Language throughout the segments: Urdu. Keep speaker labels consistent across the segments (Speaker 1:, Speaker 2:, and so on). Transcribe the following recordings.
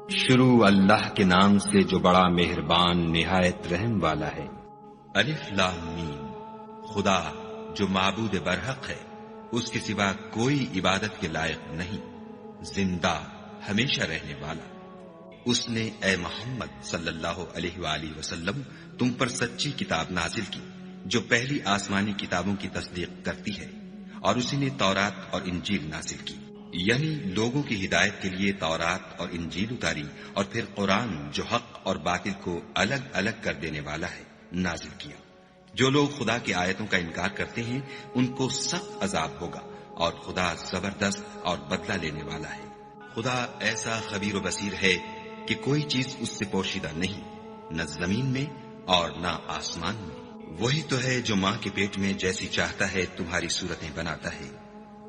Speaker 1: شروع اللہ کے نام سے جو بڑا مہربان نہایت رحم والا ہے۔
Speaker 2: الف لام میم، خدا جو معبود برحق ہے، اس کے سوا کوئی عبادت کے لائق نہیں، زندہ ہمیشہ رہنے والا۔ اس نے اے محمد صلی اللہ علیہ وآلہ وسلم تم پر سچی کتاب نازل کی جو پہلی آسمانی کتابوں کی تصدیق کرتی ہے، اور اسی نے تورات اور انجیل نازل کی، یعنی لوگوں کی ہدایت کے لیے تورات اور انجیل اتاری، اور پھر قرآن جو حق اور باطل کو الگ الگ کر دینے والا ہے نازل کیا۔ جو لوگ خدا کی آیتوں کا انکار کرتے ہیں ان کو سخت عذاب ہوگا، اور خدا زبردست اور بدلہ لینے والا ہے۔ خدا ایسا خبیر و بصیر ہے کہ کوئی چیز اس سے پوشیدہ نہیں، نہ زمین میں اور نہ آسمان میں۔ وہی تو ہے جو ماں کے پیٹ میں جیسی چاہتا ہے تمہاری صورتیں بناتا ہے،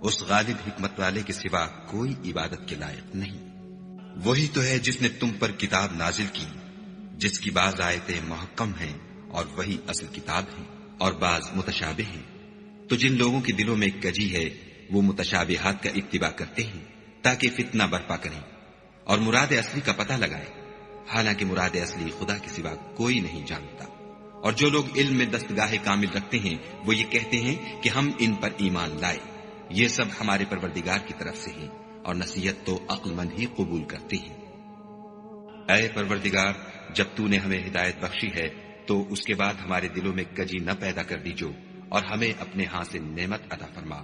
Speaker 2: اس غالب حکمت والے کے سوا کوئی عبادت کے لائق نہیں۔ وہی تو ہے جس نے تم پر کتاب نازل کی جس کی بعض آیتیں محکم ہیں اور وہی اصل کتاب ہیں، اور بعض متشابہ ہیں۔ تو جن لوگوں کے دلوں میں کجی ہے وہ متشابہات کا اتباع کرتے ہیں تاکہ فتنہ برپا کریں اور مراد اصلی کا پتہ لگائیں، حالانکہ مراد اصلی خدا کے سوا کوئی نہیں جانتا۔ اور جو لوگ علم میں دستگاہ کامل رکھتے ہیں وہ یہ کہتے ہیں کہ ہم ان پر ایمان لائے، یہ سب ہمارے پروردگار کی طرف سے ہیں، اور نصیحت تو عقل مند ہی قبول کرتے ہیں۔ اے پروردگار، جب تو نے ہمیں ہدایت بخشی ہے تو اس کے بعد ہمارے دلوں میں کجی نہ پیدا کر دیجو، اور ہمیں اپنے ہاں سے نعمت عطا فرما،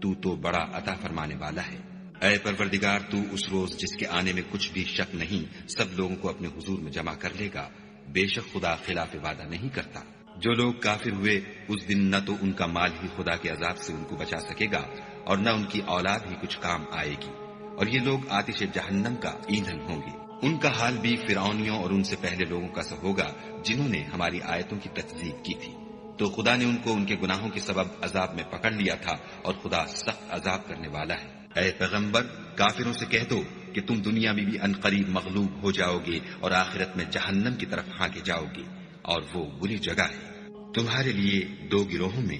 Speaker 2: تو بڑا عطا فرمانے والا ہے۔ اے پروردگار، تو اس روز جس کے آنے میں کچھ بھی شک نہیں سب لوگوں کو اپنے حضور میں جمع کر لے گا، بے شک خدا خلاف وعدہ نہیں کرتا۔ جو لوگ کافر ہوئے اس دن نہ تو ان کا مال ہی خدا کے عذاب سے ان کو بچا سکے گا اور نہ ان کی اولاد ہی کچھ کام آئے گی، اور یہ لوگ آتش جہنم کا ایندھن ہوں گے۔ ان کا حال بھی فرعونیوں اور ان سے پہلے لوگوں کا سا ہوگا جنہوں نے ہماری آیتوں کی تکذیب کی تھی، تو خدا نے ان کو ان کے گناہوں کے سبب عذاب میں پکڑ لیا تھا، اور خدا سخت عذاب کرنے والا ہے۔ اے پیغمبر، کافروں سے کہہ دو کہ تم دنیا میں بھی عنقریب مغلوب ہو جاؤ گے اور آخرت میں جہنم کی طرف ہانکے جاؤ گے، اور وہ بری جگہ ہے۔ تمہارے لیے دو گروہوں میں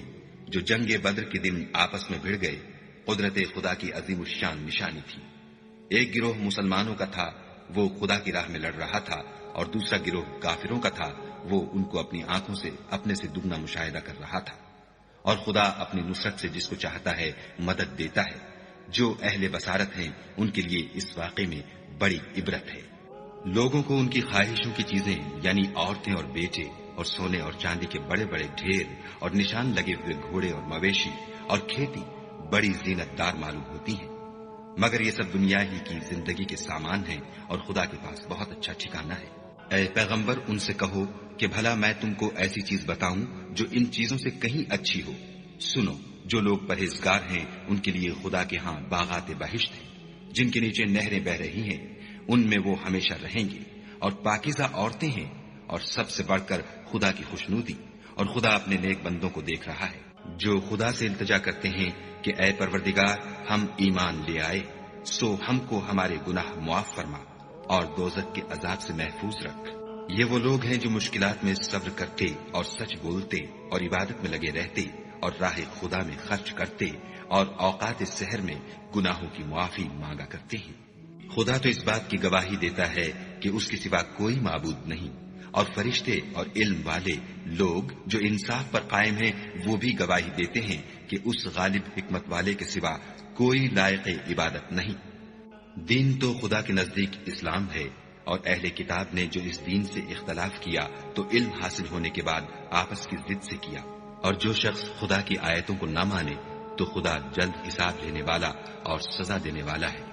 Speaker 2: جو جنگ بدر کے دن آپس میں بھڑ گئے قدرت خدا کی عظیم الشان نشانی تھی۔ ایک گروہ مسلمانوں کا تھا، وہ خدا کی راہ میں لڑ رہا تھا، اور دوسرا گروہ کافروں کا تھا، وہ ان کو اپنی آنکھوں سے اپنے سے دگنا مشاہدہ کر رہا تھا۔ اور خدا اپنی نصرت سے جس کو چاہتا ہے مدد دیتا ہے۔ جو اہل بصارت ہیں ان کے لیے اس واقعے میں بڑی عبرت ہے۔ لوگوں کو ان کی خواہشوں کی چیزیں یعنی عورتیں اور بیٹے اور سونے اور چاندی کے بڑے بڑے ڈھیر اور نشان لگے ہوئے گھوڑے اور مویشی اور کھیتی بڑی زینت دار معلوم ہوتی ہیں، مگر یہ سب دنیا ہی کی زندگی کے سامان ہیں، اور خدا کے پاس بہت اچھا ٹھکانہ ہے۔ اے پیغمبر، ان سے کہو کہ بھلا میں تم کو ایسی چیز بتاؤں جو ان چیزوں سے کہیں اچھی ہو۔ سنو، جو لوگ پرہیزگار ہیں ان کے لیے خدا کے ہاں باغات بہشت ہیں جن کے نیچے نہریں بہ رہی ہیں، ان میں وہ ہمیشہ رہیں گے، اور پاکیزہ عورتیں ہیں، اور سب سے بڑھ کر خدا کی خوشنودی، اور خدا اپنے نیک بندوں کو دیکھ رہا ہے جو خدا سے التجا کرتے ہیں کہ اے پروردگار، ہم ایمان لے آئے، سو ہم کو ہمارے گناہ معاف فرما اور دوزخ کے عذاب سے محفوظ رکھ۔ یہ وہ لوگ ہیں جو مشکلات میں صبر کرتے اور سچ بولتے اور عبادت میں لگے رہتے اور راہ خدا میں خرچ کرتے اور اوقات سحر میں گناہوں کی معافی مانگا کرتے ہیں۔ خدا تو اس بات کی گواہی دیتا ہے کہ اس کے سوا کوئی معبود نہیں، اور فرشتے اور علم والے لوگ جو انصاف پر قائم ہیں وہ بھی گواہی دیتے ہیں کہ اس غالب حکمت والے کے سوا کوئی لائق عبادت نہیں۔ دین تو خدا کے نزدیک اسلام ہے، اور اہل کتاب نے جو اس دین سے اختلاف کیا تو علم حاصل ہونے کے بعد آپس کی ضد سے کیا، اور جو شخص خدا کی آیتوں کو نہ مانے تو خدا جلد حساب لینے والا اور سزا دینے والا ہے۔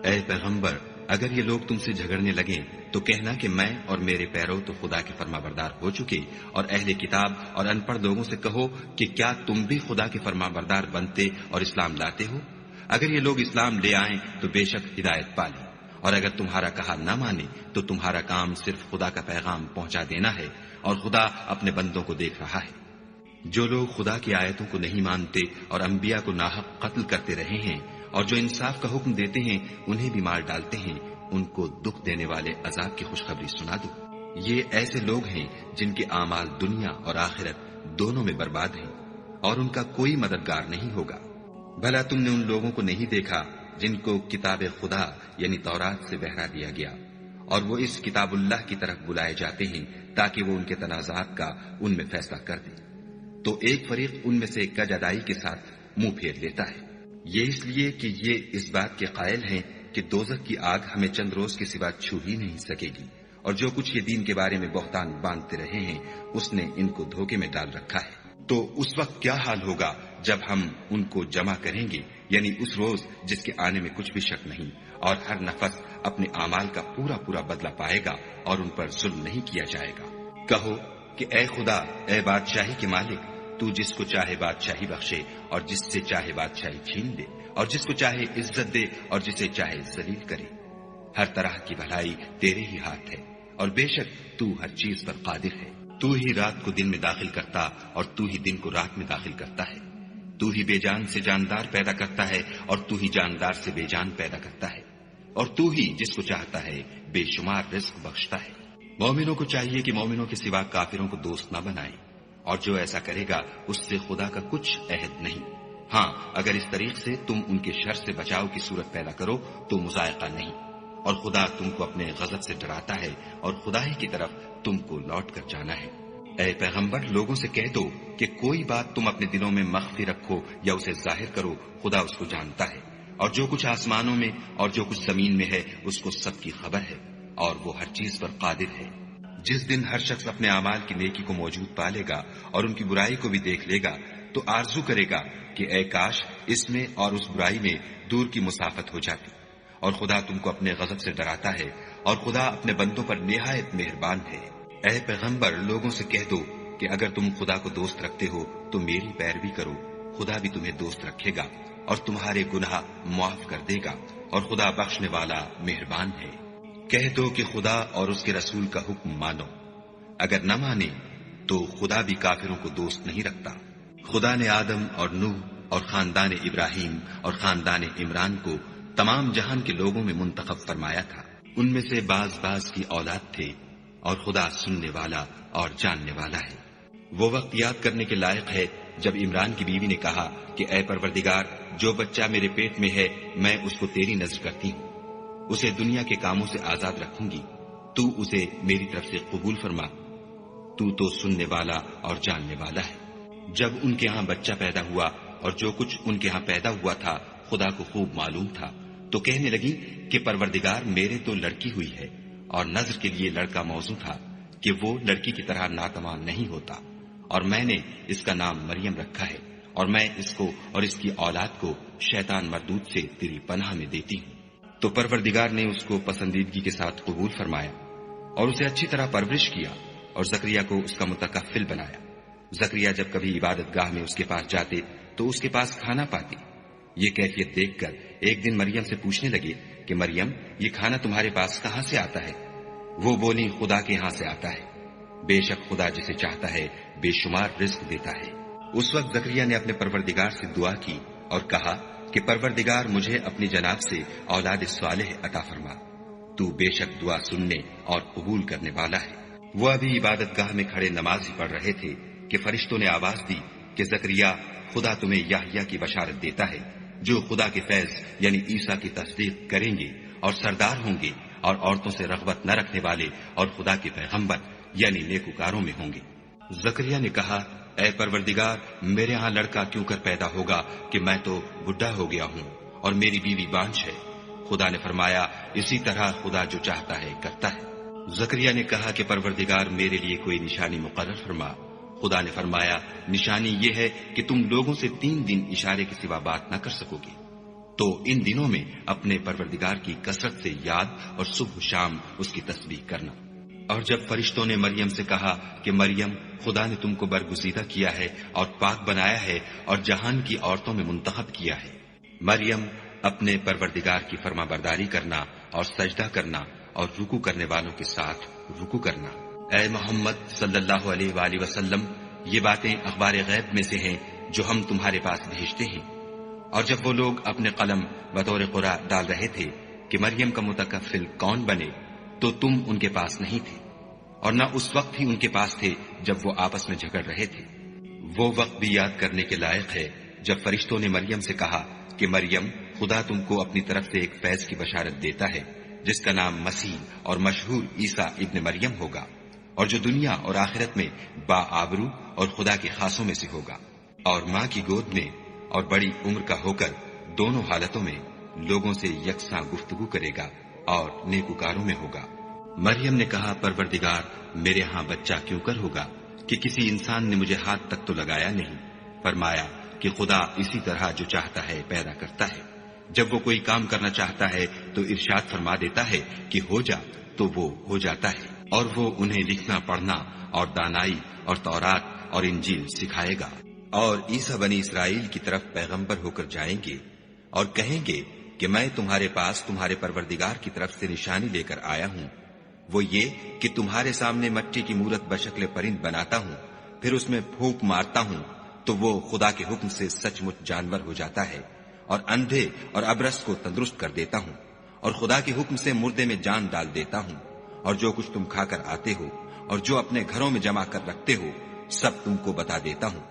Speaker 2: اے پیغمبر، اگر یہ لوگ تم سے جھگڑنے لگیں تو کہنا کہ میں اور میرے پیرو تو خدا کے فرما بردار ہو چکے، اور اہل کتاب اور ان پڑھ لوگوں سے کہو کہ کیا تم بھی خدا کے فرما بردار بنتے اور اسلام لاتے ہو؟ اگر یہ لوگ اسلام لے آئیں تو بے شک ہدایت پالے، اور اگر تمہارا کہا نہ مانے تو تمہارا کام صرف خدا کا پیغام پہنچا دینا ہے، اور خدا اپنے بندوں کو دیکھ رہا ہے۔ جو لوگ خدا کی آیتوں کو نہیں مانتے اور انبیاء کو ناحق قتل کرتے رہے ہیں، اور جو انصاف کا حکم دیتے ہیں انہیں بھی مار ڈالتے ہیں، ان کو دکھ دینے والے عذاب کی خوشخبری سنا دو۔ یہ ایسے لوگ ہیں جن کے اعمال دنیا اور آخرت دونوں میں برباد ہیں، اور ان کا کوئی مددگار نہیں ہوگا۔ بھلا تم نے ان لوگوں کو نہیں دیکھا جن کو کتاب خدا یعنی تورات سے بہرا دیا گیا، اور وہ اس کتاب اللہ کی طرف بلائے جاتے ہیں تاکہ وہ ان کے تنازعات کا ان میں فیصلہ کر دے، تو ایک فریق ان میں سے کج ادائی کے ساتھ منہ پھیر لیتا ہے۔ یہ اس لیے کہ یہ اس بات کے قائل ہیں کہ دوزخ کی آگ ہمیں چند روز کے سوا چھو ہی نہیں سکے گی، اور جو کچھ یہ دین کے بارے میں بہتان باندھتے رہے ہیں اس نے ان کو دھوکے میں ڈال رکھا ہے۔ تو اس وقت کیا حال ہوگا جب ہم ان کو جمع کریں گے، یعنی اس روز جس کے آنے میں کچھ بھی شک نہیں، اور ہر نفس اپنے اعمال کا پورا پورا بدلہ پائے گا اور ان پر ظلم نہیں کیا جائے گا۔ کہو کہ اے خدا، اے بادشاہی کے مالک، تو جس کو چاہے بادشاہی بخشے اور جس سے چاہے بادشاہی چھین دے، اور جس کو چاہے عزت دے اور جسے چاہے ذلیل کرے۔ ہر طرح کی بھلائی تیرے ہی ہاتھ ہے، اور بے شک تو ہر چیز پر قادر ہے۔ تو ہی رات کو دن میں داخل کرتا اور تو ہی دن کو رات میں داخل کرتا ہے۔ تو ہی بے جان سے جاندار پیدا کرتا ہے اور تو ہی جاندار سے بے جان پیدا کرتا ہے، اور تو ہی جس کو چاہتا ہے بے شمار رزق بخشتا ہے۔ مومنوں کو چاہیے کہ مومنوں کے سوا کافروں کو دوست نہ بنائیں، اور جو ایسا کرے گا اس سے خدا کا کچھ عہد نہیں۔ ہاں، اگر اس طریق سے تم ان کے شر سے بچاؤ کی صورت پیدا کرو تو مذائقہ نہیں، اور خدا تم کو اپنے غضب سے ڈراتا ہے اور خدا ہی کی طرف تم کو لوٹ کر جانا ہے۔ اے پیغمبر، لوگوں سے کہہ دو کہ کوئی بات تم اپنے دلوں میں مخفی رکھو یا اسے ظاہر کرو، خدا اس کو جانتا ہے، اور جو کچھ آسمانوں میں اور جو کچھ زمین میں ہے اس کو سب کی خبر ہے، اور وہ ہر چیز پر قادر ہے۔ جس دن ہر شخص اپنے اعمال کی نیکی کو موجود پا لے گا اور ان کی برائی کو بھی دیکھ لے گا تو آرزو کرے گا کہ اے کاش اس میں اور اس برائی میں دور کی مسافت ہو جاتی۔ اور خدا تم کو اپنے غضب سے ڈراتا ہے، اور خدا اپنے بندوں پر نہایت مہربان ہے۔ اے پیغمبر، لوگوں سے کہہ دو کہ اگر تم خدا کو دوست رکھتے ہو تو میری پیروی کرو، خدا بھی تمہیں دوست رکھے گا اور تمہارے گناہ معاف کر دے گا، اور خدا بخشنے والا مہربان ہے۔ کہہ دو کہ خدا اور اس کے رسول کا حکم مانو، اگر نہ مانے تو خدا بھی کافروں کو دوست نہیں رکھتا۔ خدا نے آدم اور نوح اور خاندان ابراہیم اور خاندان عمران کو تمام جہان کے لوگوں میں منتخب فرمایا تھا، ان میں سے بعض بعض کی اولاد تھے، اور خدا سننے والا اور جاننے والا ہے۔ وہ وقت یاد کرنے کے لائق ہے جب عمران کی بیوی نے کہا کہ اے پروردگار، جو بچہ میرے پیٹ میں ہے میں اس کو تیری نذر کرتی ہوں، اسے دنیا کے کاموں سے آزاد رکھوں گی، تو اسے میری طرف سے قبول فرما، تو سننے والا اور جاننے والا ہے۔ جب ان کے ہاں بچہ پیدا ہوا اور جو کچھ ان کے ہاں پیدا ہوا تھا خدا کو خوب معلوم تھا، تو کہنے لگی کہ پروردگار، میرے تو لڑکی ہوئی ہے، اور نذر کے لیے لڑکا موزوں تھا کہ وہ لڑکی کی طرح ناتمام نہیں ہوتا، اور میں نے اس کا نام مریم رکھا ہے، اور میں اس کو اور اس کی اولاد کو شیطان مردود سے تیری پناہ میں دیتی ہوں۔ تو پروردگار نے اس کو پسندیدگی کے ساتھ قبول فرمایا اور اسے اچھی طرح پرورش کیا، اور زکریا کو اس کا متکفل بنایا۔ زکریا جب کبھی عبادت گاہ میں اس کے پاس جاتے تو اس کے پاس کھانا پاتے۔ یہ کیفیت دیکھ کر ایک دن مریم سے پوچھنے لگے کہ مریم، یہ کھانا تمہارے پاس کہاں سے آتا ہے؟ وہ بولی، خدا کے ہاں سے آتا ہے، بے شک خدا جسے چاہتا ہے بے شمار رزق دیتا ہے۔ اس وقت زکریا نے اپنے پروردگار سے دعا کی اور کہا کہ پروردگار، مجھے اپنی جناب سے اولاد صالح عطا فرما، تو بے شک دعا سننے اور قبول کرنے والا ہے۔ وہ ابھی عبادت گاہ میں کھڑے نماز ہی پڑھ رہے تھے کہ فرشتوں نے آواز دی کہ زکریا، خدا تمہیں یحییٰ کی بشارت دیتا ہے، جو خدا کے فیض یعنی عیسیٰ کی تصدیق کریں گے اور سردار ہوں گے، اور عورتوں سے رغبت نہ رکھنے والے اور خدا کے پیغمبر یعنی نیکوکاروں میں ہوں گے۔ زکریا نے کہا، اے پروردگار، میرے ہاں لڑکا کیوں کر پیدا ہوگا کہ میں تو بڈھا ہو گیا ہوں اور میری بیوی بانجھ ہے۔ خدا نے فرمایا، اسی طرح خدا جو چاہتا ہے کرتا ہے۔ زکریا نے کہا کہ پروردگار، میرے لیے کوئی نشانی مقرر فرما۔ خدا نے فرمایا، نشانی یہ ہے کہ تم لوگوں سے 3 دن اشارے کے سوا بات نہ کر سکو گے، تو ان دنوں میں اپنے پروردگار کی کثرت سے یاد اور صبح شام اس کی تسبیح کرنا۔ اور جب فرشتوں نے مریم سے کہا کہ مریم، خدا نے تم کو برگزیدہ کیا ہے اور پاک بنایا ہے اور جہان کی عورتوں میں منتخب کیا ہے، مریم اپنے پروردگار کی فرما برداری کرنا اور سجدہ کرنا اور رکوع کرنے والوں کے ساتھ رکوع کرنا۔ اے محمد صلی اللہ علیہ وآلہ وسلم، یہ باتیں اخبار غیب میں سے ہیں جو ہم تمہارے پاس بھیجتے ہیں۔ اور جب وہ لوگ اپنے قلم بطور قرآ ڈال رہے تھے کہ مریم کا متکفل کون بنے، تو تم ان کے پاس نہیں تھے، اور نہ اس وقت ہی ان کے پاس تھے جب وہ آپس میں جھگڑ رہے تھے۔ وہ وقت بھی یاد کرنے کے لائق ہے جب فرشتوں نے مریم سے کہا کہ مریم، خدا تم کو اپنی طرف سے ایک فیض کی بشارت دیتا ہے جس کا نام مسیح اور مشہور عیسیٰ ابن مریم ہوگا، اور جو دنیا اور آخرت میں با آبرو اور خدا کے خاصوں میں سے ہوگا، اور ماں کی گود میں اور بڑی عمر کا ہو کر دونوں حالتوں میں لوگوں سے یکساں گفتگو کرے گا اور نیکوکاروں میں ہوگا۔ مریم نے کہا، پروردگار، میرے ہاں بچہ کیوں کر ہوگا کہ کسی انسان نے مجھے ہاتھ تک تو لگایا نہیں۔ فرمایا کہ خدا اسی طرح جو چاہتا ہے پیدا کرتا ہے، جب وہ کوئی کام کرنا چاہتا ہے تو ارشاد فرما دیتا ہے کہ ہو جا، تو وہ ہو جاتا ہے، اور وہ انہیں لکھنا پڑھنا اور دانائی اور تورات اور انجیل سکھائے گا۔ اور عیسیٰ بنی اسرائیل کی طرف پیغمبر ہو کر جائیں گے اور کہیں گے کہ میں تمہارے پاس تمہارے پروردگار کی طرف سے نشانی لے کر آیا ہوں، وہ یہ کہ تمہارے سامنے مٹی کی مورت بشکل پرند بناتا ہوں، پھر اس میں پھونک مارتا ہوں تو وہ خدا کے حکم سے سچ مچ جانور ہو جاتا ہے، اور اندھے اور ابرص کو تندرست کر دیتا ہوں، اور خدا کے حکم سے مردے میں جان ڈال دیتا ہوں، اور جو کچھ تم کھا کر آتے ہو اور جو اپنے گھروں میں جمع کر رکھتے ہو سب تم کو بتا دیتا ہوں۔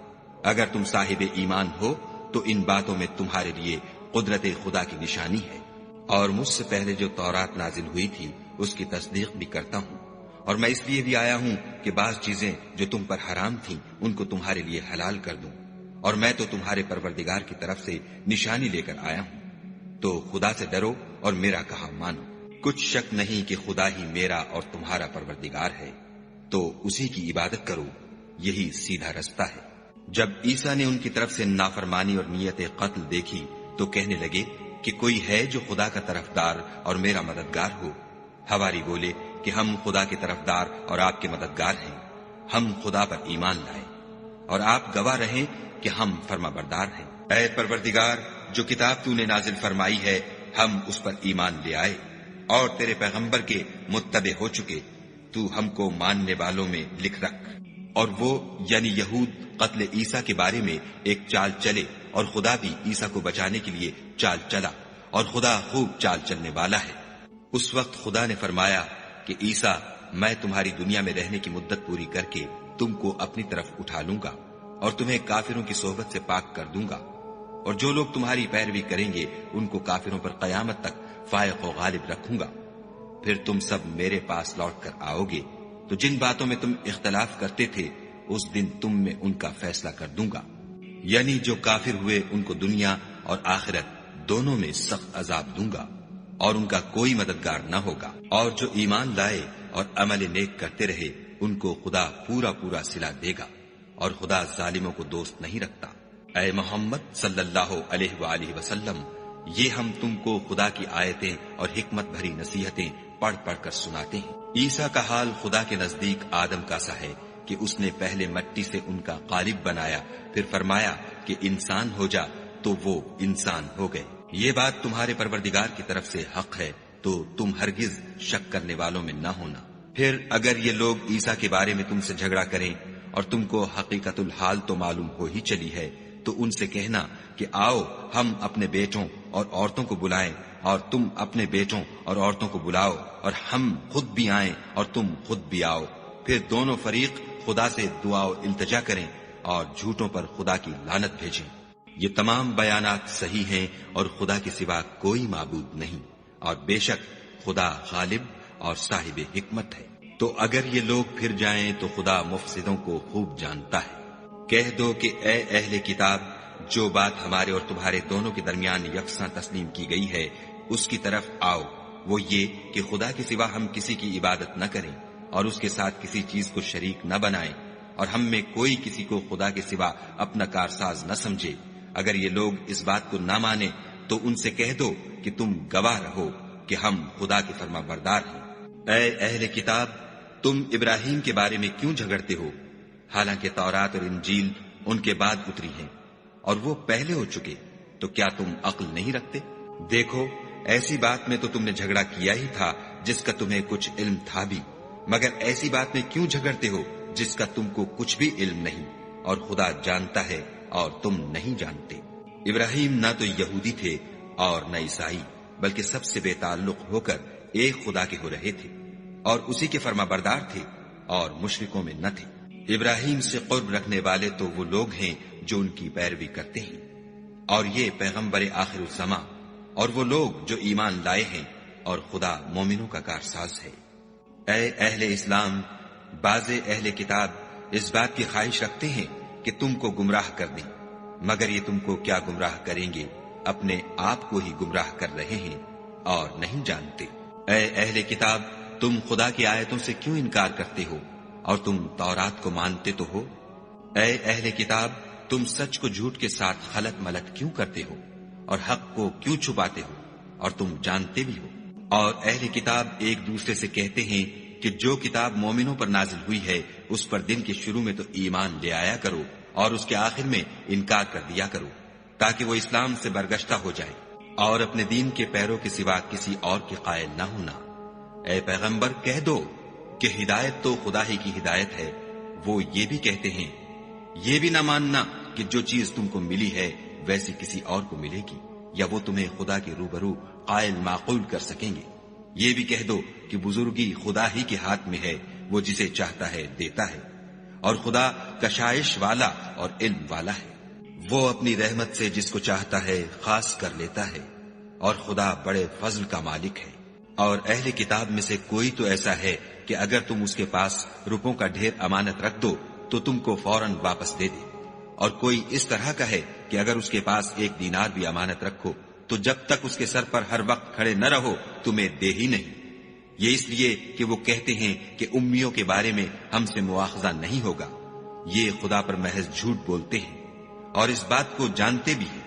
Speaker 2: اگر تم صاحب ایمان ہو تو ان باتوں میں تمہارے لیے قدرت خدا کی نشانی ہے، اور مجھ سے پہلے جو تورات نازل ہوئی تھی اس کی تصدیق بھی کرتا ہوں، اور میں اس لیے بھی آیا ہوں کہ بعض چیزیں جو تم پر حرام تھیں ان کو تمہارے لیے حلال کر دوں، اور میں تو تمہارے پروردگار کی طرف سے نشانی لے کر آیا ہوں۔ تو خدا سے ڈرو اور میرا کہا مانو، کچھ شک نہیں کہ خدا ہی میرا اور تمہارا پروردگار ہے، تو اسی کی عبادت کرو، یہی سیدھا رستہ ہے۔ جب عیسیٰ نے ان کی طرف سے نافرمانی اور نیت قتل دیکھی تو کہنے لگے کہ کوئی ہے جو خدا کا طرفدار اور میرا مددگار ہو؟ حواری بولے کہ ہم خدا کے طرفدار اور آپ کے مددگار ہیں، ہم خدا پر ایمان لائے اور آپ گواہ رہیں کہ ہم فرما بردار ہیں۔ اے پروردگار، جو کتاب تو نے نازل فرمائی ہے ہم اس پر ایمان لے آئے اور تیرے پیغمبر کے متبع ہو چکے، تو ہم کو ماننے والوں میں لکھ رکھ۔ اور وہ یعنی یہود قتل عیسیٰ کے بارے میں ایک چال چلے، اور خدا بھی عیسیٰ کو بچانے کے لیے چال چلا، اور خدا خوب چال چلنے والا ہے۔ اس وقت خدا نے فرمایا کہ عیسیٰ، میں تمہاری دنیا میں رہنے کی مدت پوری کر کے تم کو اپنی طرف اٹھا لوں گا اور تمہیں کافروں کی صحبت سے پاک کر دوں گا، اور جو لوگ تمہاری پیروی کریں گے ان کو کافروں پر قیامت تک فائق و غالب رکھوں گا۔ پھر تم سب میرے پاس لوٹ کر آؤ گے، تو جن باتوں میں تم اختلاف کرتے تھے اس دن تم میں ان کا فیصلہ کر دوں گا، یعنی جو کافر ہوئے ان کو دنیا اور آخرت دونوں میں سخت عذاب دوں گا، اور ان کا کوئی مددگار نہ ہوگا۔ اور جو ایمان لائے اور عمل نیک کرتے رہے ان کو خدا پورا پورا صلہ دے گا، اور خدا ظالموں کو دوست نہیں رکھتا۔ اے محمد صلی اللہ علیہ وآلہ وسلم، یہ ہم تم کو خدا کی آیتیں اور حکمت بھری نصیحتیں پڑھ پڑھ کر سناتے ہیں۔ عیسیٰ کا حال خدا کے نزدیک آدم کا سا ہے کہ اس نے پہلے مٹی سے ان کا قالب بنایا، پھر فرمایا کہ انسان ہو جا، تو وہ انسان ہو گئے۔ یہ بات تمہارے پروردگار کی طرف سے حق ہے، تو تم ہرگز شک کرنے والوں میں نہ ہونا۔ پھر اگر یہ لوگ عیسیٰ کے بارے میں تم سے جھگڑا کریں اور تم کو حقیقت الحال تو معلوم ہو ہی چلی ہے، تو ان سے کہنا کہ آؤ ہم اپنے بیٹوں اور عورتوں کو بلائیں، اور تم اپنے بیٹوں اور عورتوں کو بلاؤ، اور ہم خود بھی آئیں اور تم خود بھی آؤ، پھر دونوں فریق خدا سے دعا و التجا کریں اور جھوٹوں پر خدا کی لعنت بھیجیں۔ یہ تمام بیانات صحیح ہیں اور خدا کے سوا کوئی معبود نہیں، اور بے شک خدا غالب اور صاحب حکمت ہے۔ تو اگر یہ لوگ پھر جائیں تو خدا مفسدوں کو خوب جانتا ہے۔ کہہ دو کہ اے اہل کتاب، جو بات ہمارے اور تمہارے دونوں کے درمیان یکساں تسلیم کی گئی ہے اس کی طرف آؤ، وہ یہ کہ خدا کے سوا ہم کسی کی عبادت نہ کریں اور اس کے ساتھ کسی چیز کو شریک نہ بنائیں، اور ہم میں کوئی کسی کو خدا کے سوا اپنا کارساز نہ سمجھے۔ اگر یہ لوگ اس بات کو نہ مانے تو ان سے کہہ دو کہ تم گواہ رہو کہ ہم خدا کے فرما بردار ہیں۔ اے اہل کتاب، تم ابراہیم کے بارے میں کیوں جھگڑتے ہو، حالانکہ تورات اور انجیل ان کے بعد اتری ہیں اور وہ پہلے ہو چکے، تو کیا تم عقل نہیں رکھتے؟ دیکھو، ایسی بات میں تو تم نے جھگڑا کیا ہی تھا جس کا تمہیں کچھ علم تھا بھی، مگر ایسی بات میں کیوں جھگڑتے ہو جس کا تم کو کچھ بھی علم نہیں، اور خدا جانتا ہے اور تم نہیں جانتے۔ ابراہیم نہ تو یہودی تھے اور نہ عیسائی، بلکہ سب سے بے تعلق ہو کر ایک خدا کے ہو رہے تھے اور اسی کے فرما بردار تھے اور مشرکوں میں نہ تھے۔ ابراہیم سے قرب رکھنے والے تو وہ لوگ ہیں جو ان کی پیروی کرتے ہیں، اور یہ پیغمبر آخر الزماں اور وہ لوگ جو ایمان لائے ہیں اور خدا مومنوں کا کارساز ہے۔ اے اہل اسلام، بعض اہل کتاب اس بات کی خواہش رکھتے ہیں کہ تم کو گمراہ کر دیں، مگر یہ تم کو کیا گمراہ کریں گے، اپنے آپ کو ہی گمراہ کر رہے ہیں اور نہیں جانتے۔ اے اہل کتاب، تم خدا کی آیتوں سے کیوں انکار کرتے ہو اور تم تورات کو مانتے تو ہو؟ اے اہل کتاب، تم سچ کو جھوٹ کے ساتھ خلط ملط کیوں کرتے ہو اور حق کو کیوں چھپاتے ہو اور تم جانتے بھی ہو؟ اور اہل کتاب ایک دوسرے سے کہتے ہیں کہ جو کتاب مومنوں پر نازل ہوئی ہے اس پر دن کے شروع میں تو ایمان لے آیا کرو اور اس کے آخر میں انکار کر دیا کرو، تاکہ وہ اسلام سے برگشتہ ہو جائے اور اپنے دین کے پیروں کے سوا کسی اور کے قائل نہ ہونا۔ اے پیغمبر، کہہ دو کہ ہدایت تو خدا ہی کی ہدایت ہے۔ وہ یہ بھی کہتے ہیں، یہ بھی نہ ماننا کہ جو چیز تم کو ملی ہے ویسی کسی اور کو ملے گی، یا وہ تمہیں خدا کے روبرو قائل معقول کر سکیں گے۔ یہ بھی کہہ دو کہ بزرگی خدا ہی کے ہاتھ میں ہے، وہ جسے چاہتا ہے دیتا ہے، اور خدا کشائش والا اور علم والا ہے۔ وہ اپنی رحمت سے جس کو چاہتا ہے خاص کر لیتا ہے، اور خدا بڑے فضل کا مالک ہے۔ اور اہل کتاب میں سے کوئی تو ایسا ہے کہ اگر تم اس کے پاس روپوں کا ڈھیر امانت رکھ دو تو تم کو فوراً واپس دے دے، اور کوئی اس طرح کا ہے کہ اگر اس کے پاس 1 دینار بھی امانت رکھو تو جب تک اس کے سر پر ہر وقت کھڑے نہ رہو تمہیں دے ہی نہیں۔ یہ اس لیے کہ وہ کہتے ہیں کہ امیوں کے بارے میں ہم سے مواخذہ نہیں ہوگا۔ یہ خدا پر محض جھوٹ بولتے ہیں اور اس بات کو جانتے بھی ہیں۔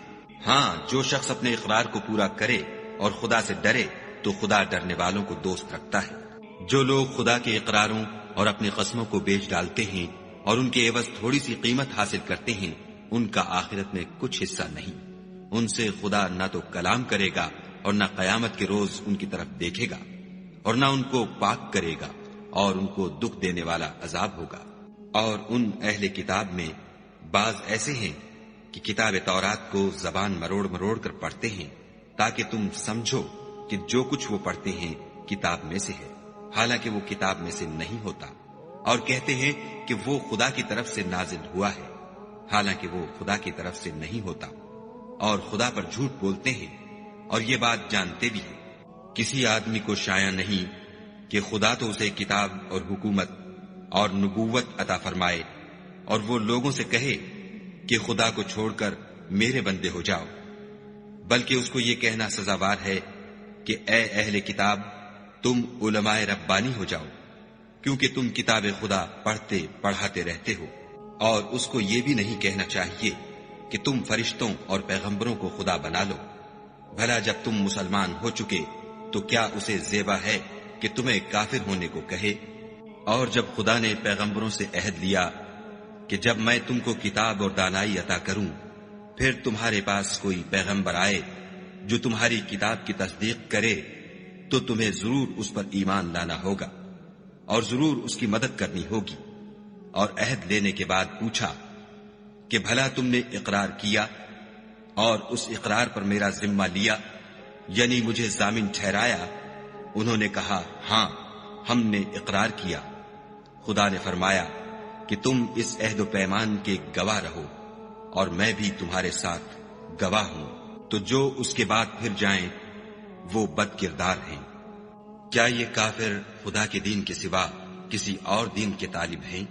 Speaker 2: ہاں، جو شخص اپنے اقرار کو پورا کرے اور خدا سے ڈرے تو خدا ڈرنے والوں کو دوست رکھتا ہے۔ جو لوگ خدا کے اقراروں اور اپنی قسموں کو بیچ ڈالتے ہیں اور ان کے عوض تھوڑی سی قیمت حاصل کرتے ہیں، ان کا آخرت میں کچھ حصہ نہیں۔ ان سے خدا نہ تو کلام کرے گا اور نہ قیامت کے روز ان کی طرف دیکھے گا، اور نہ ان کو پاک کرے گا، اور ان کو دکھ دینے والا عذاب ہوگا۔ اور ان اہل کتاب میں بعض ایسے ہیں کہ کتاب تورات کو زبان مروڑ مروڑ کر پڑھتے ہیں تاکہ تم سمجھو کہ جو کچھ وہ پڑھتے ہیں کتاب میں سے ہے، حالانکہ وہ کتاب میں سے نہیں ہوتا، اور کہتے ہیں کہ وہ خدا کی طرف سے نازل ہوا ہے، حالانکہ وہ خدا کی طرف سے نہیں ہوتا، اور خدا پر جھوٹ بولتے ہیں اور یہ بات جانتے بھی ہیں۔ کسی آدمی کو شایع نہیں کہ خدا تو اسے کتاب اور حکومت اور نبوت عطا فرمائے اور وہ لوگوں سے کہے کہ خدا کو چھوڑ کر میرے بندے ہو جاؤ، بلکہ اس کو یہ کہنا سزاوار ہے کہ اے اہل کتاب، تم علماء ربانی ہو جاؤ، کیونکہ تم کتاب خدا پڑھتے پڑھاتے رہتے ہو۔ اور اس کو یہ بھی نہیں کہنا چاہیے کہ تم فرشتوں اور پیغمبروں کو خدا بنا لو۔ بھلا جب تم مسلمان ہو چکے تو کیا اسے زیبا ہے کہ تمہیں کافر ہونے کو کہے؟ اور جب خدا نے پیغمبروں سے عہد لیا کہ جب میں تم کو کتاب اور دانائی عطا کروں، پھر تمہارے پاس کوئی پیغمبر آئے جو تمہاری کتاب کی تصدیق کرے تو تمہیں ضرور اس پر ایمان لانا ہوگا اور ضرور اس کی مدد کرنی ہوگی۔ اور عہد لینے کے بعد پوچھا کہ بھلا تم نے اقرار کیا اور اس اقرار پر میرا ذمہ لیا، یعنی مجھے ضامن ٹھہرایا؟ انہوں نے کہا ہاں، ہم نے اقرار کیا۔ خدا نے فرمایا کہ تم اس عہد و پیمان کے گواہ رہو اور میں بھی تمہارے ساتھ گواہ ہوں۔ تو جو اس کے بعد پھر جائیں وہ بد کردار ہیں۔ کیا یہ کافر خدا کے دین کے سوا کسی اور دین کے طالب ہیں؟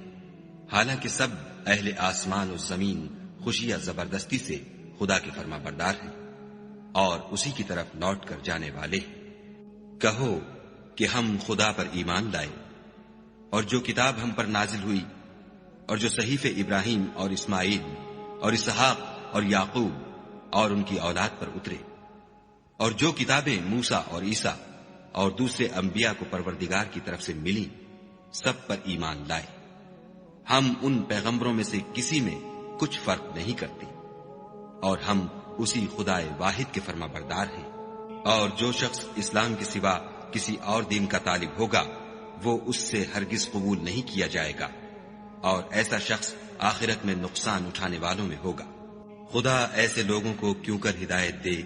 Speaker 2: حالانکہ سب اہل آسمان و زمین خوشیہ زبردستی سے خدا کے فرما بردار ہیں اور اسی کی طرف لوٹ کر جانے والے ہیں۔ کہو کہ ہم خدا پر ایمان لائے اور جو کتاب ہم پر نازل ہوئی اور جو صحیفے ابراہیم اور اسماعیل اور اسحاق اور یعقوب اور ان کی اولاد پر اترے، اور جو کتابیں موسیٰ اور عیسیٰ اور دوسرے انبیاء کو پروردگار کی طرف سے ملی، سب پر ایمان لائے۔ ہم ان پیغمبروں میں سے کسی میں کچھ فرق نہیں کرتے، اور ہم اسی خدا واحد کے فرما بردار ہیں۔ اور جو شخص اسلام کے سوا کسی اور دین کا طالب ہوگا وہ اس سے ہرگز قبول نہیں کیا جائے گا، اور ایسا شخص آخرت میں نقصان اٹھانے والوں میں ہوگا۔ خدا ایسے لوگوں کو کیوں کر ہدایت دے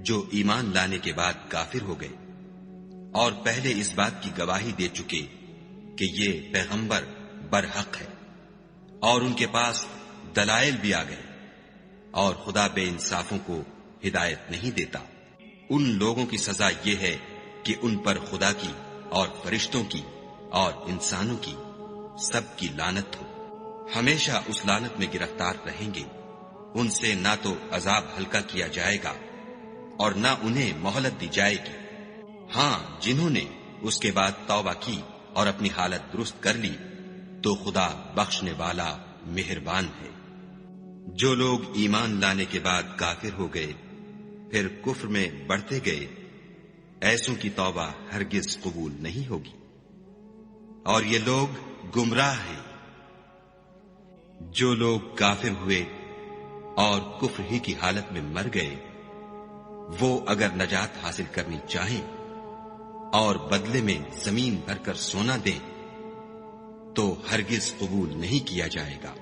Speaker 2: جو ایمان لانے کے بعد کافر ہو گئے اور پہلے اس بات کی گواہی دے چکے کہ یہ پیغمبر برحق ہے، اور ان کے پاس دلائل بھی آ گئے، اور خدا بے انصافوں کو ہدایت نہیں دیتا۔ ان لوگوں کی سزا یہ ہے کہ ان پر خدا کی اور فرشتوں کی اور انسانوں کی سب کی لعنت ہو، ہمیشہ اس لعنت میں گرفتار رہیں گے۔ ان سے نہ تو عذاب ہلکا کیا جائے گا اور نہ انہیں مہلت دی جائے گی۔ ہاں، جنہوں نے اس کے بعد توبہ کی اور اپنی حالت درست کر لی تو خدا بخشنے والا مہربان ہے۔ جو لوگ ایمان لانے کے بعد کافر ہو گئے پھر کفر میں بڑھتے گئے، ایسوں کی توبہ ہرگز قبول نہیں ہوگی، اور یہ لوگ گمراہ ہیں۔ جو لوگ کافر ہوئے اور کفر ہی کی حالت میں مر گئے، وہ اگر نجات حاصل کرنی چاہیں اور بدلے میں زمین بھر کر سونا دیں تو ہرگز قبول نہیں کیا جائے گا۔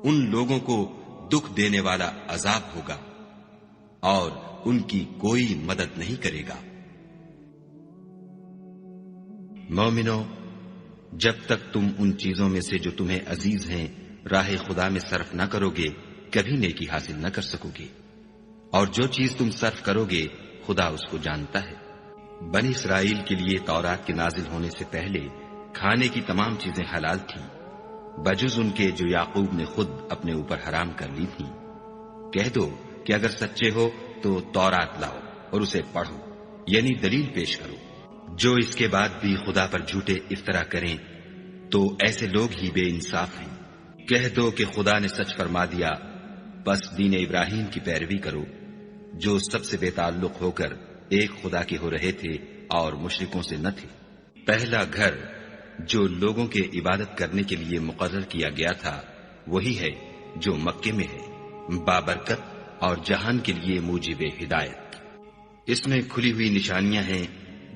Speaker 2: ان لوگوں کو دکھ دینے والا عذاب ہوگا اور ان کی کوئی مدد نہیں کرے گا۔ مومنو، جب تک تم ان چیزوں میں سے جو تمہیں عزیز ہیں راہ خدا میں صرف نہ کرو گے کبھی نیکی حاصل نہ کر سکو گے، اور جو چیز تم صرف کرو گے خدا اس کو جانتا ہے۔ بنی اسرائیل کے لیے تورات کے نازل ہونے سے پہلے کھانے کی تمام چیزیں حلال تھیں بجز ان کے جو یعقوب نے خود اپنے اوپر حرام کر لی تھیں۔ کہہ دو کہ اگر سچے ہو تو تورات لاؤ اور اسے پڑھو، یعنی دلیل پیش کرو۔ جو اس کے بعد بھی خدا پر جھوٹے افطرا کریں تو ایسے لوگ ہی بے انصاف ہیں۔ کہہ دو کہ خدا نے سچ فرما دیا، بس دین ابراہیم کی پیروی کرو، جو سب سے بے تعلق ہو کر ایک خدا کے ہو رہے تھے اور مشرکوں سے نہ تھے۔ پہلا گھر جو لوگوں کے عبادت کرنے کے لیے مقرر کیا گیا تھا وہی ہے جو مکے میں ہے، بابرکت اور جہان کے لیے موجب ہدایت۔ اس میں کھلی ہوئی نشانیاں ہیں